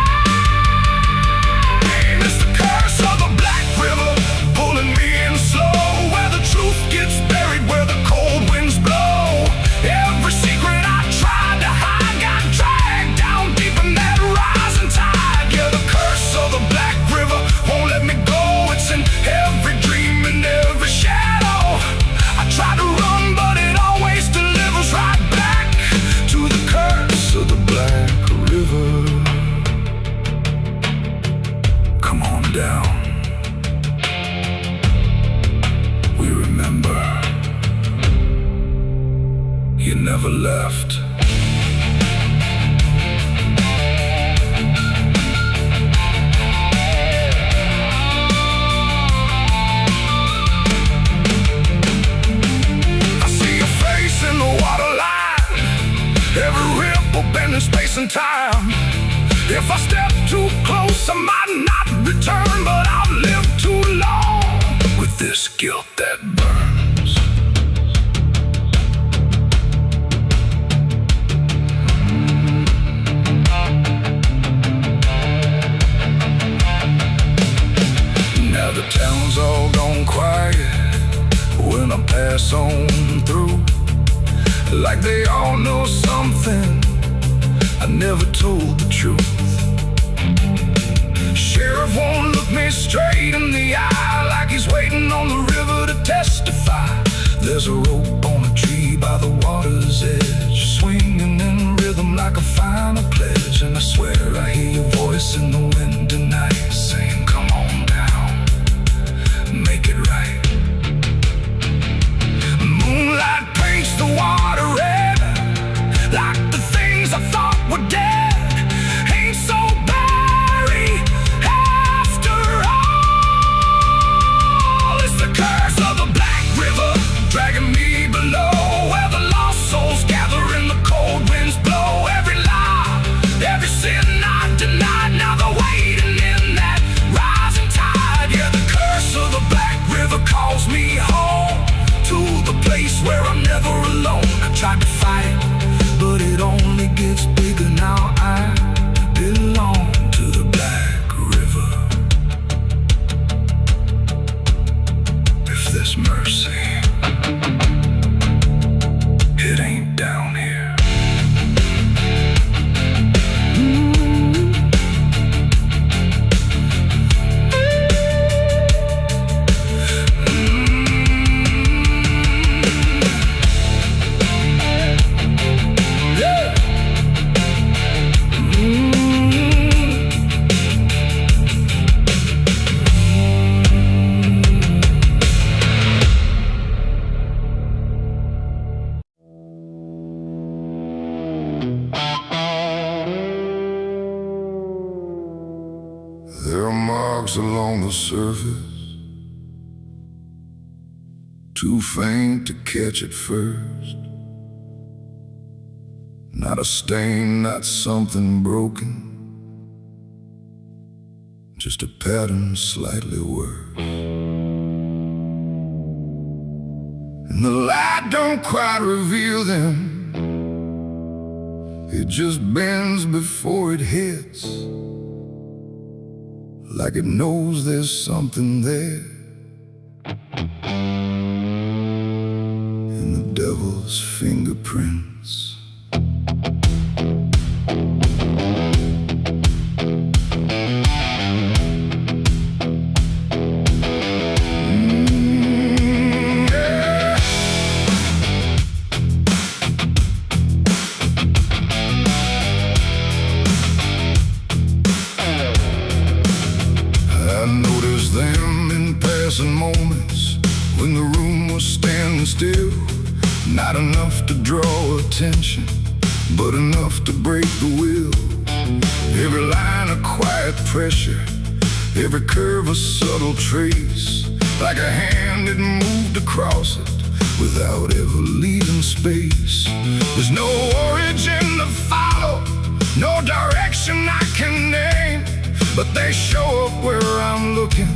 S2: It's the curse of the Black River, pulling me in slow, where the truth gets buried, where the cold winds blow. Every secret I tried to hide got dragged down deep in that rising tide. Yeah, the curse of the Black River won't let me go. It's in every dream and every shadow. I try to run, but it always delivers right back to the curse of the Black River. Come on down, we remember you never left. I see your face in the waterline, every ripple bending space and time. If I step too close, I might not return, but I've lived too long with this guilt that burns. Now the town's all gone quiet when I pass on through, like they all know something I never told the truth. Sheriff won't look me straight in the eye, like he's waiting on the river to testify. There's a rope on a tree by the water's edge, swinging in rhythm like a final pledge. And I swear I hear your voice in the wind tonight, saying come on down, make it right. Moonlight paints the water red, like the things I thought were dead ain't so buried after all. It's the curse of the Black River, dragging me below, where the lost souls gather and the cold winds blow. Every lie, every sin I denied, now they're waiting in that rising tide. Yeah, the curse of the Black River calls me home, to the place where I'm never alone. I tried to fight, but it only gets bigger now. I belong to the Black River. If there's mercy, it ain't down here. There are marks along the surface, too faint to catch at first. Not a stain, not something broken, just a pattern slightly worse. And the light don't quite reveal them, it just bends before it hits, like it knows there's something there. In the devil's fingerprints. Them in passing moments when the room was standing still. Not enough to draw attention, but enough to break the will. Every line a quiet pressure, every curve a subtle trace, like a hand that moved across it without ever leaving space. There's no origin to follow, no direction I can name, but they show up where I'm looking,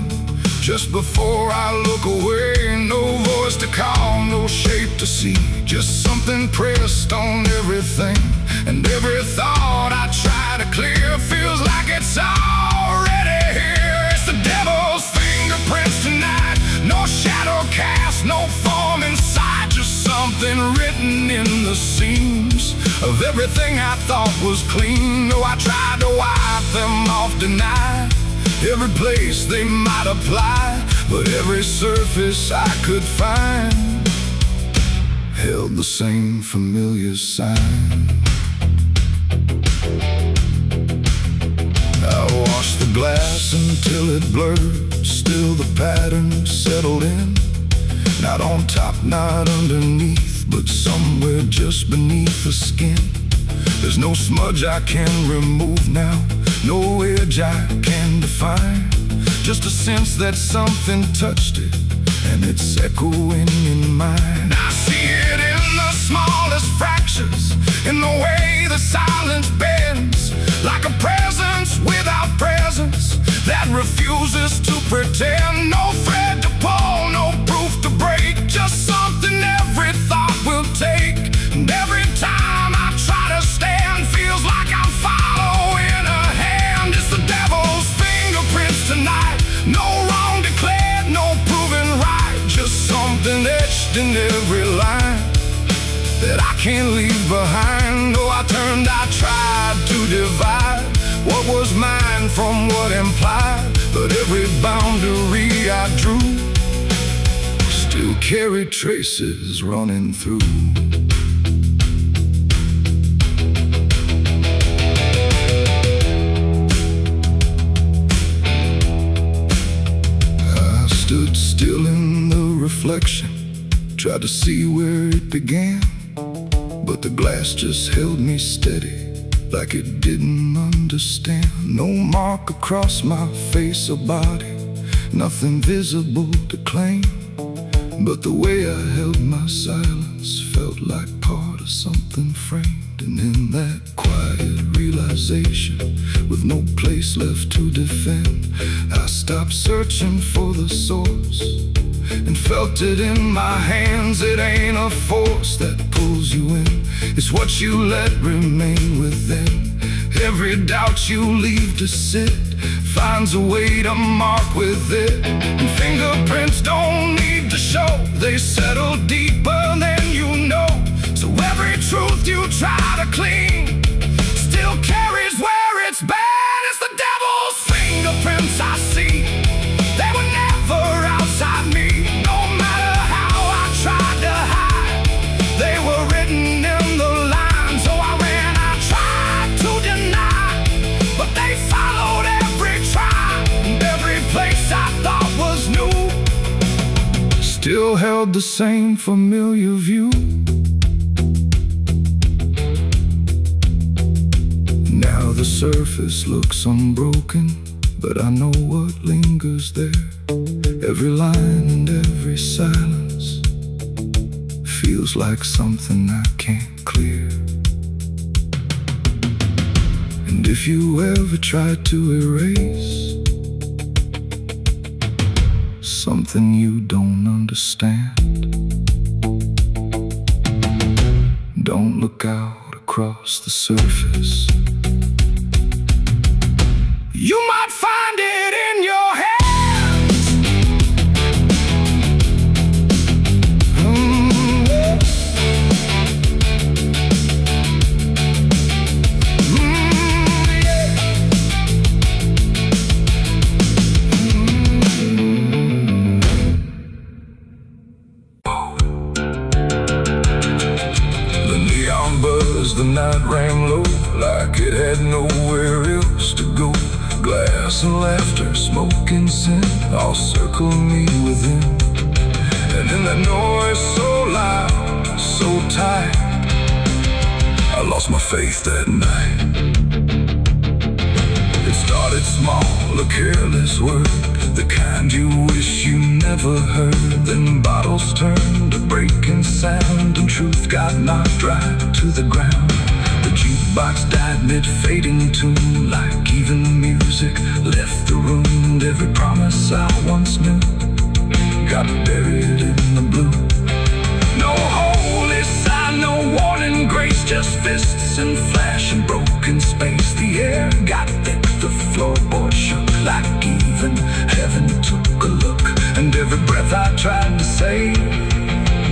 S2: just before I look away. No voice to call, no shape to see, just something pressed on everything. And every thought I try to clear feels like it's already here. It's the devil's fingerprints tonight, no shadow cast, no form in sight, just something written in the seams of everything I thought was clean. No, I tried to wipe them off tonight, every place they might apply, but every surface I could find held the same familiar sign. I washed the glass until it blurred, still the pattern settled in. Not on top, not underneath, but somewhere just beneath the skin. There's no smudge I can remove now, no edge I can define, just a sense that something touched it, and it's echoing in mine. I see it in the smallest fractures, in the way the silence bends, like a presence without presence that refuses to pretend. No thread to pull, no proof to break, just something every thought will take. And every time I try to stand, feels like I'm following a hand. It's the devil's fingerprints tonight, no wrong declared, no proven right, just something etched in every line that I can't leave behind. Oh, I tried to divide what was mine from what implied, but every boundary I drew still carried traces running through. I stood still in the reflection, tried to see where it began, but the glass just held me steady, like it didn't understand. No mark across my face or body, nothing visible to claim, but the way I held my silence felt like part of something framed. And in that quiet realization, with no place left to defend, I stopped searching for the source and felt it in my hands. It ain't a force that pulls you in, it's what you let remain within. Every doubt you leave to sit finds a way to mark with it. And fingerprints don't need to show, they settle deeper than you know. So every truth you try to clean still carries where it's been. It's the devil's fingerprints I see, they were never outside me. No matter how I tried to hide, they were written in the lines. So I ran, I tried to deny, but they followed every try, and every place I thought was new still held the same familiar view. Now the surface looks unbroken, but I know what lingers there. Every line and every silence feels like something I can't clear. if you ever tried to erase something you don't understand, don't look out across the surface. You might find it in your hands.
S1: The night rang low like it had nowhere else to go. Glass and laughter, smoke and sin all circle me within. And in that noise so loud, so tight, I lost my faith that night. It started small, a careless word, the kind you wish you never heard. Then bottles turned to breaking sound, and truth got knocked right to the ground. The jukebox died mid-fading tune, like even music left the room. And every promise I once knew got buried in the blue. No holy sign, no warning grace, just fists and flash and broken space. The air got thick, the floorboard shook, like even heaven took a look. And every breath I tried to save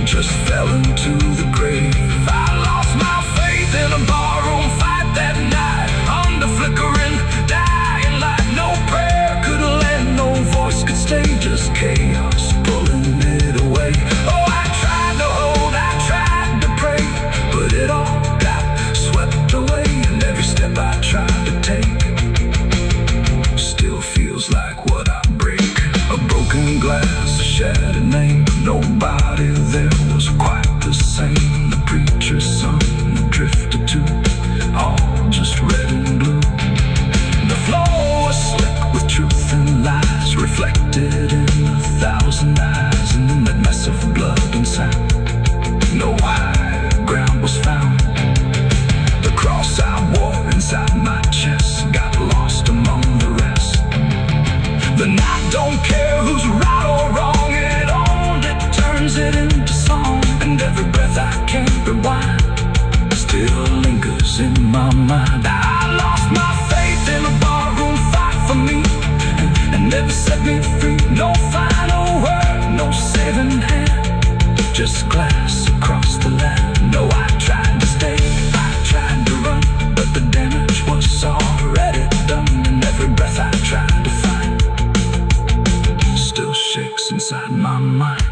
S1: just fell into the grave. I lost my faith in a barroom fight that night, under flickering, dying light. No prayer could land, no voice could stay, just chaos pulling it away. Oh, I tried to hold, I tried to pray, but it all got swept away. And every step I tried to take still feels like what I break. A broken glass, a shattered name, nobody there was quite the same. The preacher's son drifted too, all just red and blue. The floor was slick with truth and lies, reflected in 1,000 eyes. And in that mess of blood and sand, no high ground was found. The cross I wore inside my chest got lost among the rest. The night don't care who's right or wrong, it only turns it into song. And every breath I can't rewind still lingers in my mind. I lost my faith in a barroom fight for me, and never set me free. No final word, no saving hand, just glass across the land. No, I tried to stay, I tried to run, but the damage was already done. And every breath I tried to find still shakes inside my mind.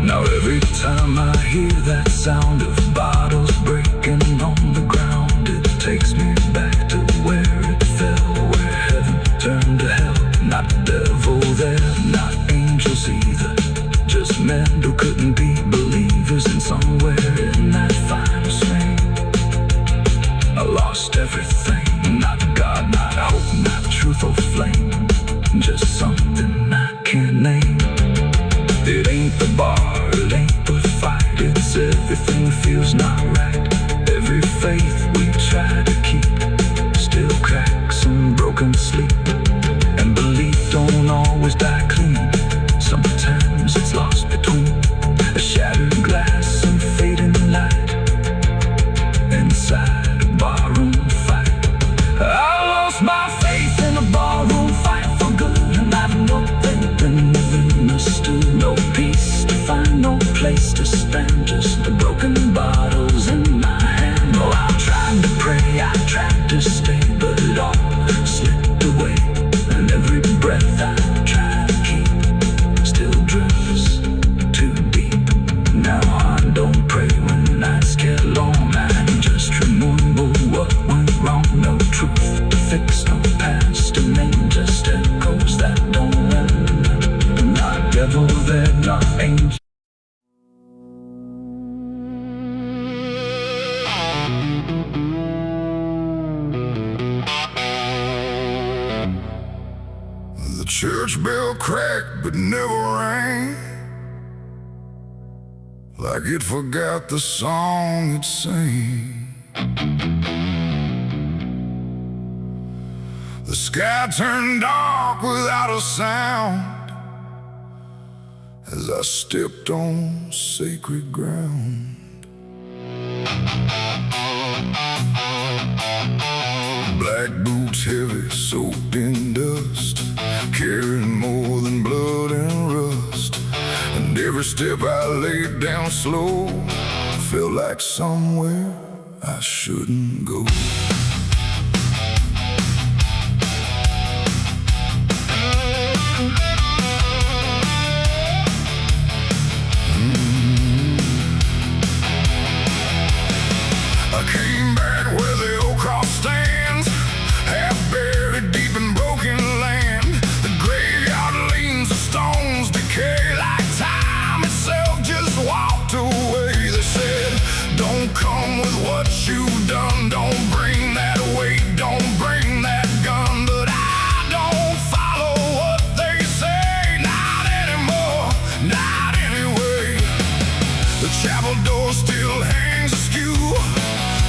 S1: Now every time I hear that sound of bottles breaking on the ground, it takes me back to where it fell, where heaven turned to hell. Not devil there, not angels either, just men who couldn't be believers. And somewhere in that final swing, I lost everything. Not God, not hope, not truth or flame, just something I can't name. It ain't the bar, it ain't the fight, it's everything feels not right. Every faith we try to keep still cracks and broken sleep. And belief don't always die clean, sometimes it's lost between a shattered glass and fading light inside a barroom fight. I lost my faith in a barroom fight for good, and I've nothing been understood. No peace to find, no place to stand, just the broken bottles in my hand. Oh, I tried to pray, I tried to stay, but it all slipped away. And every breath I try to keep still drifts too deep. Now I don't pray when nights get long, I just remember what went wrong. No truth to fix, no past to name, just echoes that don't end. Not devil there, not angel.
S2: The church bell cracked but never rang, like it forgot the song it sang. The sky turned dark without a sound as I stepped on sacred ground. Black boots heavy, soaked in dust, carrying more than blood and rust. And every step I laid down slow felt like somewhere I shouldn't go. I came back where the old cross stands, half buried deep in broken land. The graveyard leans, the stones decay like time itself just walked away. They said, don't come with what you've done, don't bring that weight, don't bring that gun. But I don't follow what they say, not anymore, not anyway. The chapel door still hangs askew,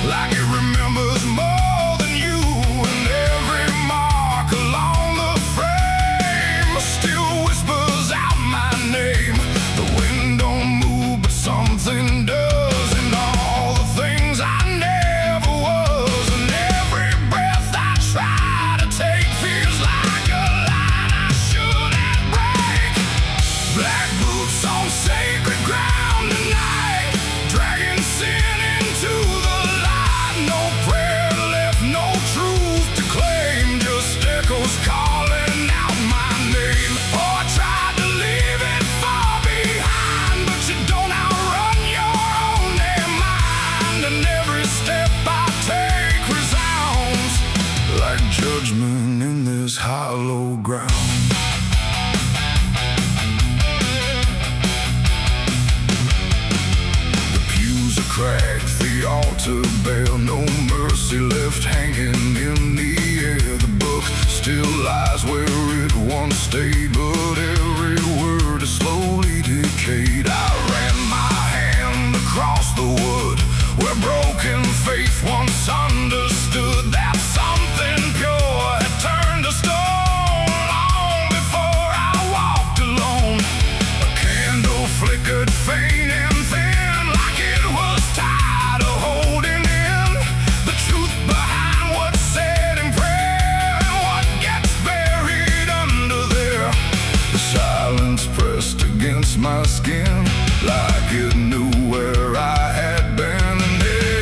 S2: like it remembers more than you. And every mark along the frame still whispers out my name. The wind don't move, but something does. And all the things I never was, and every breath I try to take feels like a line I shouldn't break. Black boots on sacred ground tonight, dragging sin into the light. No prayer left, no truth to claim, just echoes calling out my name. Oh, I tried to leave it far behind, but you don't outrun your own damn mind. And every step I take resounds like judgment in this hollow ground. The pews are cracked, the altar bare, no mercy left hanging in the air. The book still lies where it once stayed, but every word is slowly decayed. I ran my hand across the wood where broken faith once understood that something pure had turned to stone long before I walked alone. A candle flickered faint and thin, like it was tired of holding in the truth behind what's said in prayer and what gets buried under there. The silence pressed against my skin, like it knew where I had been. And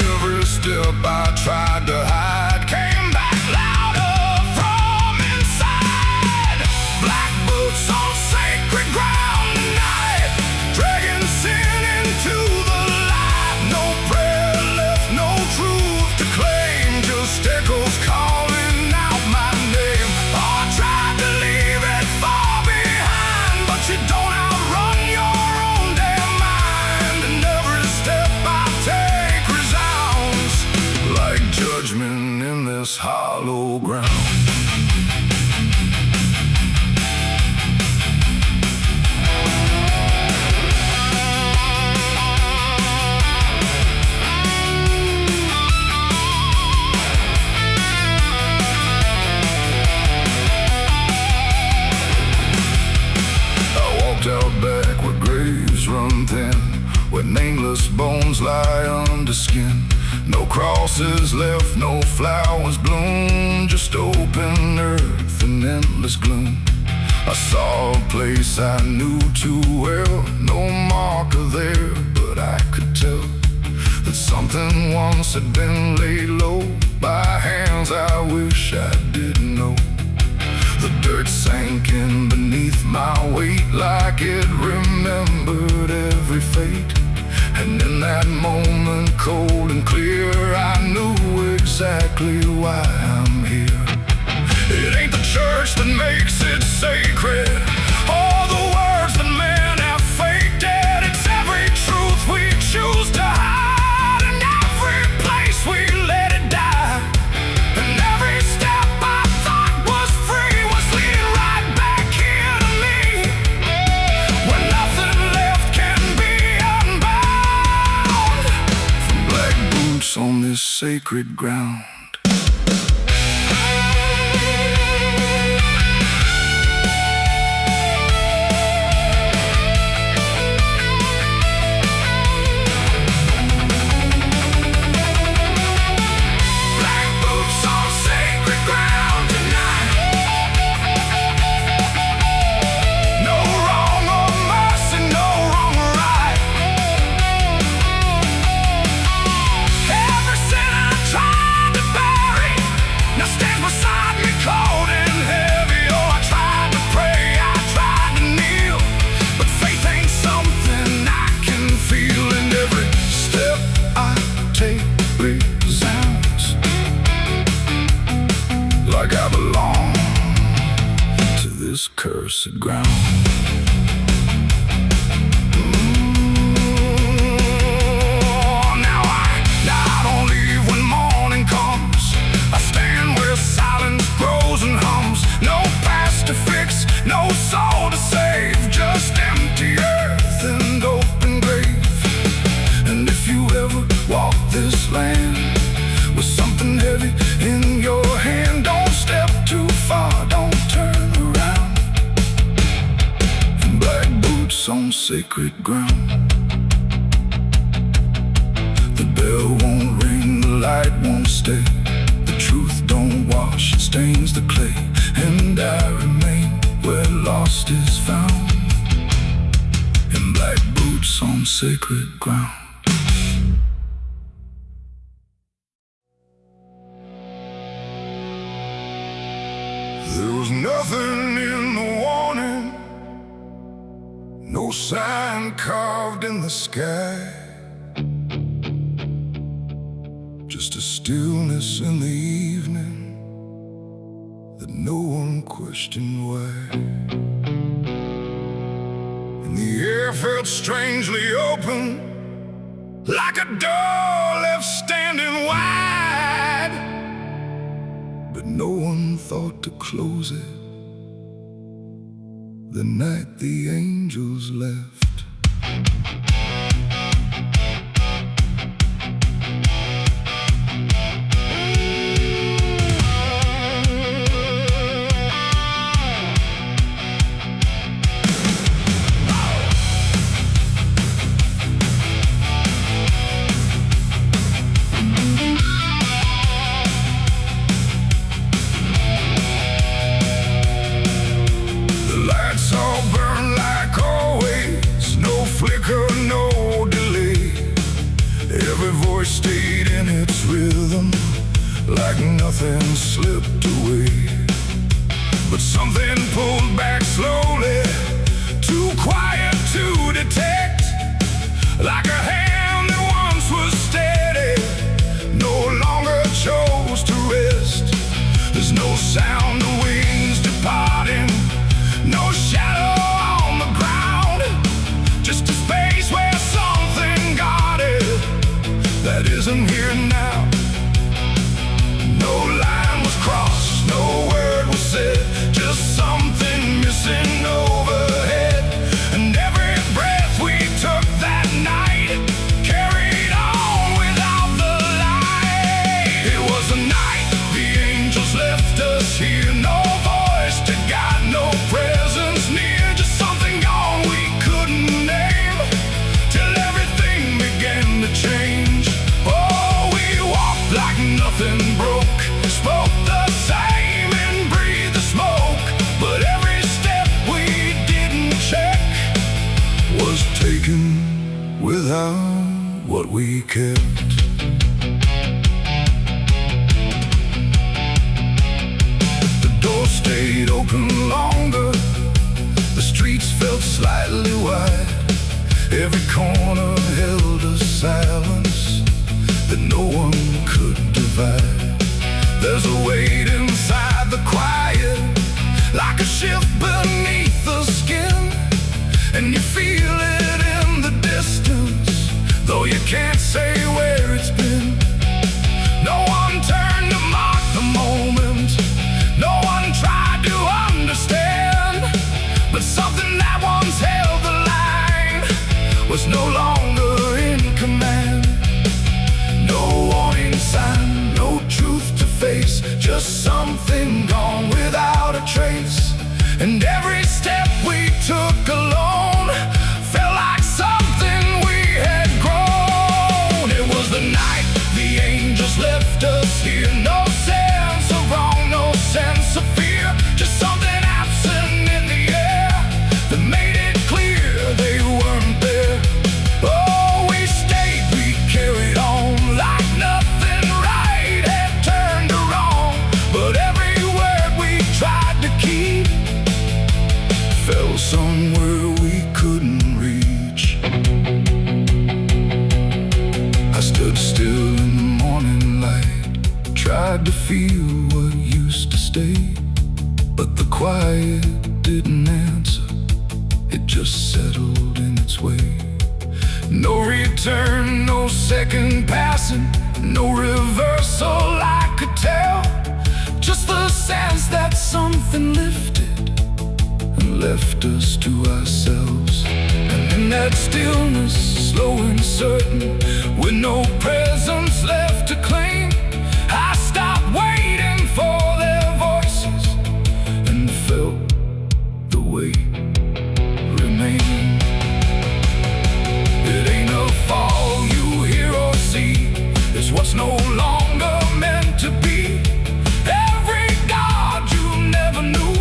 S2: every step I tried to hide came back louder from inside. Black boots on sacred ground tonight, dragging sin into the light. No prayer left, no truth to claim, just echoes calling out my name. Oh, I tried to leave it far behind, but you don't outrun your own damn mind. And every step I take resounds like judgment in this hollow ground. I walked out back where graves run thin, where nameless bones lie under skin. No crosses left, no flowers bloom, just open earth and endless gloom. I saw a place I knew too well, no marker there, but I could tell that something once had been laid low by hands I wish I didn't know. The dirt sank in beneath my weight, like it remembered every fate. And in that moment, cold and clear, I knew exactly why I'm here. It ain't the church that makes it sacred, or the words that men have faked it. It's every truth we choose to hide, and every place we let it die. And every step I thought was free was leading right back here to me, where nothing left can be unbound from black boots on this sacred ground. cursed ground. Now I don't leave when morning comes. I stand where silence grows and hums. No past to fix, no soul to save, just empty earth and open grave. And if you ever walk this land with something heavy in your hand, don't step too far, don't turn around. In black boots on sacred ground, the bell won't ring, the light won't stay. The truth don't wash, it stains the clay. And I remain where lost is found, in black boots on sacred ground. There was nothing in the warning, no sign carved in the sky, just a stillness in the evening that no one questioned why. And the air felt strangely open, like a door left standing wide, but no one thought to close it the night the angels left. Stayed in its rhythm, like nothing slipped away. But something pulled back slowly, too quiet to detect, like a hand that once was steady, no longer chose to rest. There's no sound of wings departing, no shadow on the ground, just a space where something guarded that isn't here now. No line was crossed, no word was said, just something missing overhead. And every breath we took that night carried on without the light. It was the night the angels left us here, no voice to guide, no presence near, just something gone we couldn't name, till everything began to change. Like nothing broke, spoke the same and breathed the smoke, but every step we didn't check was taken without what we kept. The door stayed open longer, the streets felt slightly wide, every corner held a silence that no one could divide. There's a weight inside the quiet, like a shift beneath the skin, and you feel it in the distance, though you can't say where it's been. No one turned to mark the moment, no one tried to understand, but something that once held the line was no longer in command. No warning sign, no truth to face, just something gone without a trace. And every step we took alone felt like something we had grown. It was the night the angels left us here, no sense of wrong, no sense of fear, just something absent in the air that made it clear they weren't there. Oh, we stayed, we carried on, like nothing right had turned to wrong, but every word we tried to keep fell somewhere we couldn't reach. I stood still in the morning light, tried to feel what used to stay, but the quiet didn't answer, it just settled in its way. No return, no second passing, no reversal I could tell. Just the sense that something lifted and left us to ourselves. And in that stillness, slow and certain, with no presence left to claim, I stopped waiting for their voices and felt the weight remain. It ain't a fall you hear or see, it's what's no longer meant to be. Every God you never knew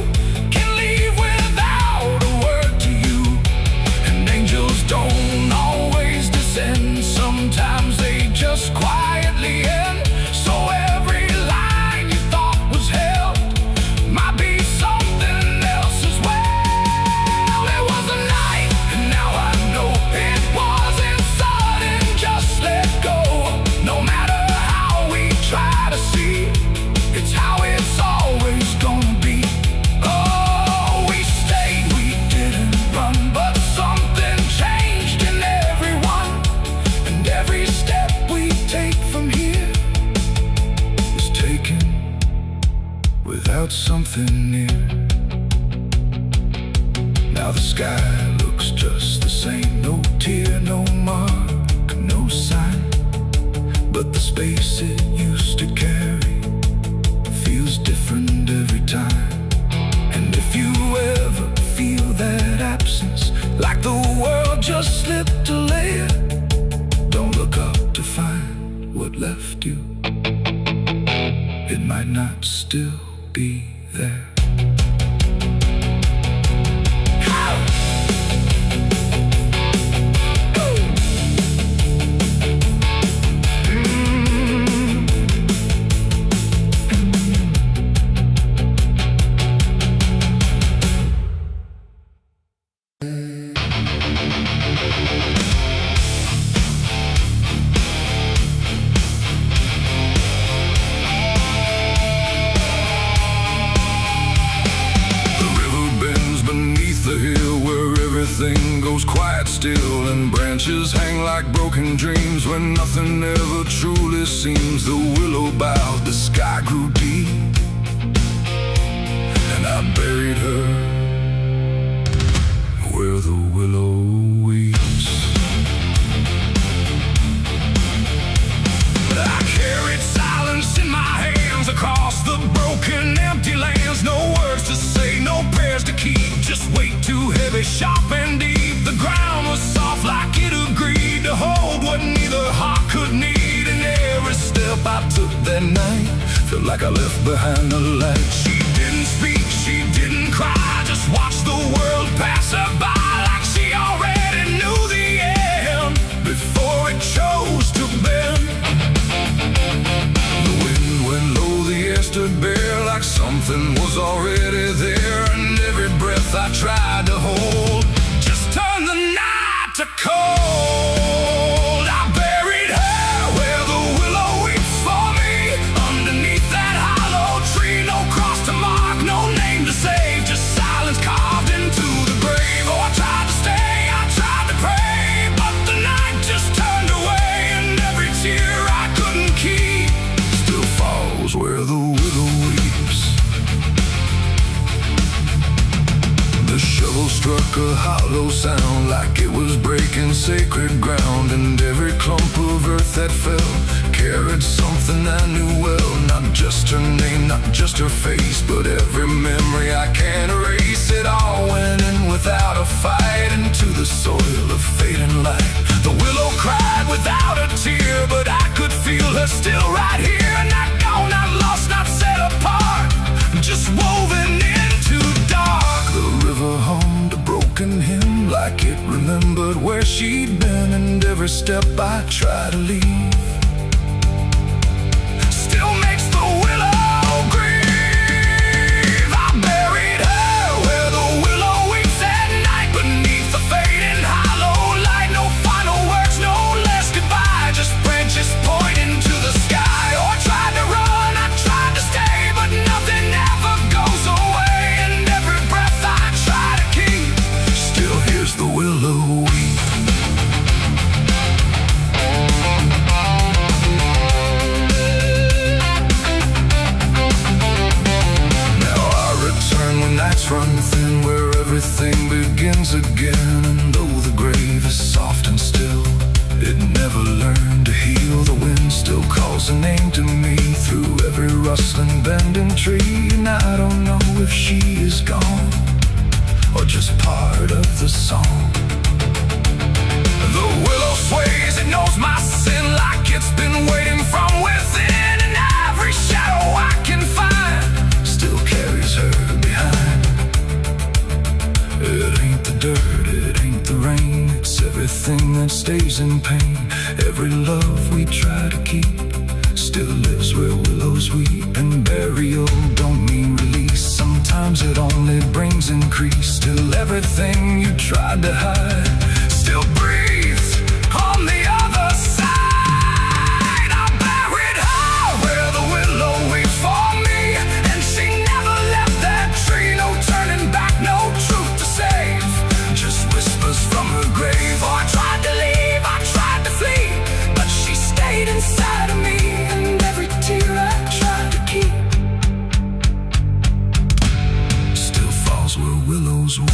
S2: can leave without a word to you. And angels don't always descend, sometimes they just quietly end. So every line you thought was held might be something else as well. It was a night, and now I know it wasn't sudden, just let go. No matter how we try to see, it's how it's always gonna be. Oh, we stayed, we didn't run, but something changed in everyone. And every step we take from here is taken without something near. Now the sky looks just the same, no tear, no mark, no sign, but the space it used to carry feels different every time. And if you ever feel that absence, like the world just slipped a layer, don't look up to find what left you. It might not still be there. Everything goes quiet still, and branches hang like broken dreams when nothing ever truly seems. The willow bowed, the sky grew deep, and I buried her where the willow weeps. I carried silence in my hands across the broken, empty lands. No words to say, no prayers to keep, just weight too heavy, sharp and deep. The ground was soft like it agreed to hold what neither heart could need. And every step I took that night felt like I left behind the light. She didn't speak, she didn't cry, just watched the world pass her by, like she already knew the end before it chose to bend. The wind went low, the air stood bare, like something was already there. And every breath I tried to hold just turned the night to cold. I buried her where the willow weeps for me, underneath that hollow tree. No cross to mark, no name to save, just silence carved into the grave. Oh, I tried to stay, I tried to pray, but the night just turned away. And every tear I couldn't keep still falls where the willow weeps. The shovel struck a hollow sound, like it was breaking sacred ground. And every clump of earth that fell carried something I knew well. Not just her name, not just her face, but every memory I can't erase. It all went in without a fight, into the soil of fading light. The willow cried without a tear, but I could feel her still right here. Not gone, not lost, not set apart, just woven into dark. The river hummed a broken hymn, like it remembered where she'd been. And every step I try to leave still makes the willow grieve. I buried her where the willow weeps at night, beneath the fading hollow light. No final words, no less goodbye, just branches pointing to the sky. Oh, I tried to run, I tried to stay, but nothing ever goes away. And every breath I rustling, bending tree. And I don't know if she is gone or just part of the song. The willow sways, it knows my sin like it's been waiting from within. And every shadow I can find still carries her behind. It ain't the dirt, it ain't the rain, it's everything that stays in pain. Every love we try to keep still lives where willows weep. And burial don't mean release, sometimes it only brings increase. Still everything you tried to hide still breathes on the other side. I buried her where the willow weeps for me, and she never left that tree. No turning back, no truth to save, just whispers from her grave. Oh, I tried to leave, I tried to flee, but she stayed inside of me. And every tear I tried to keep still falls where willows weep.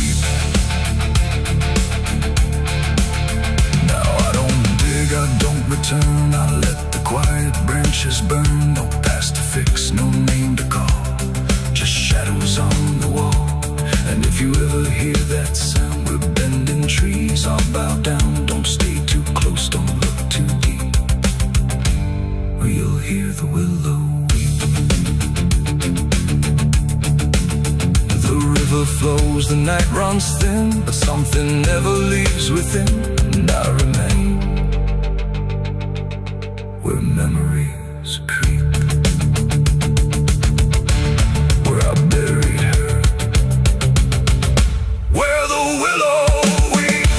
S2: I don't return, I let the quiet branches burn. No past to fix, no name to call, just shadows on the wall. And if you ever hear that sound, we're bending trees, I'll bow down. Don't stay too close, don't look too deep, or you'll hear the willow weep. The river flows, the night runs thin, but something never leaves within. And I remain where memories creep, where I buried her, where the willow weeps.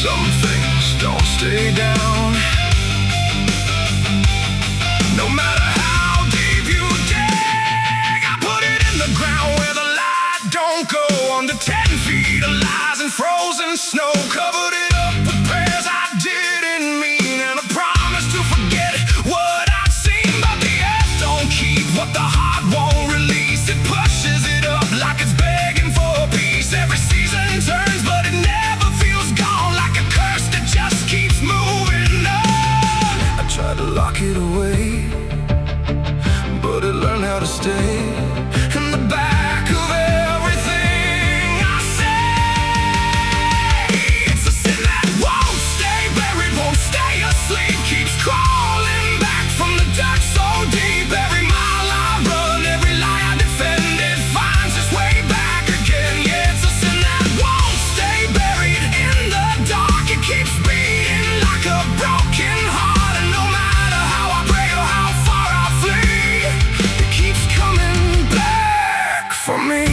S2: Some things don't stay down, no matter how deep you dig. I put it in the ground where the light don't go. Under 10 feet of lies and frozen snow, covered it up with prayers I didn't mean, and a promise to forget what I'd seen. But the earth don't keep what the heart won't release. It pushes it up like it's begging for peace. Every season turns, but it never feels gone, like a curse that just keeps moving on. I tried to lock it away, but it learned how to stay in the back of everything I say. It's a sin that won't stay buried, won't stay asleep, keeps crawling back from the dirt so deep. Every mile I run, every lie I defend, it finds its way back again. Yeah, it's a sin that won't stay buried in the dark. It keeps beating like a broken heart, and no matter how I pray or how far I flee, it keeps coming back for me.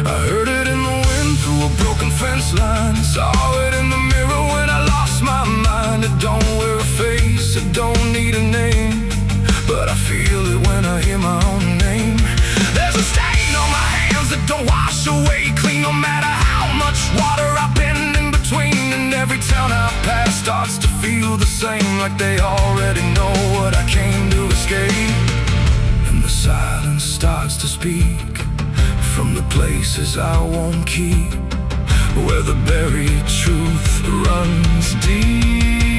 S2: I heard it in the wind through a broken fence line, saw it in the mirror when I lost my mind. It don't wear a face, it don't need a name, but I feel it when I hear my own name. There's a stain on my hands that don't wash away clean, no matter how much water I've been in between. And every town I pass starts to feel the same, like they already know what I came to escape. And the silence starts to speak from the places I won't keep, where the buried truth runs deep.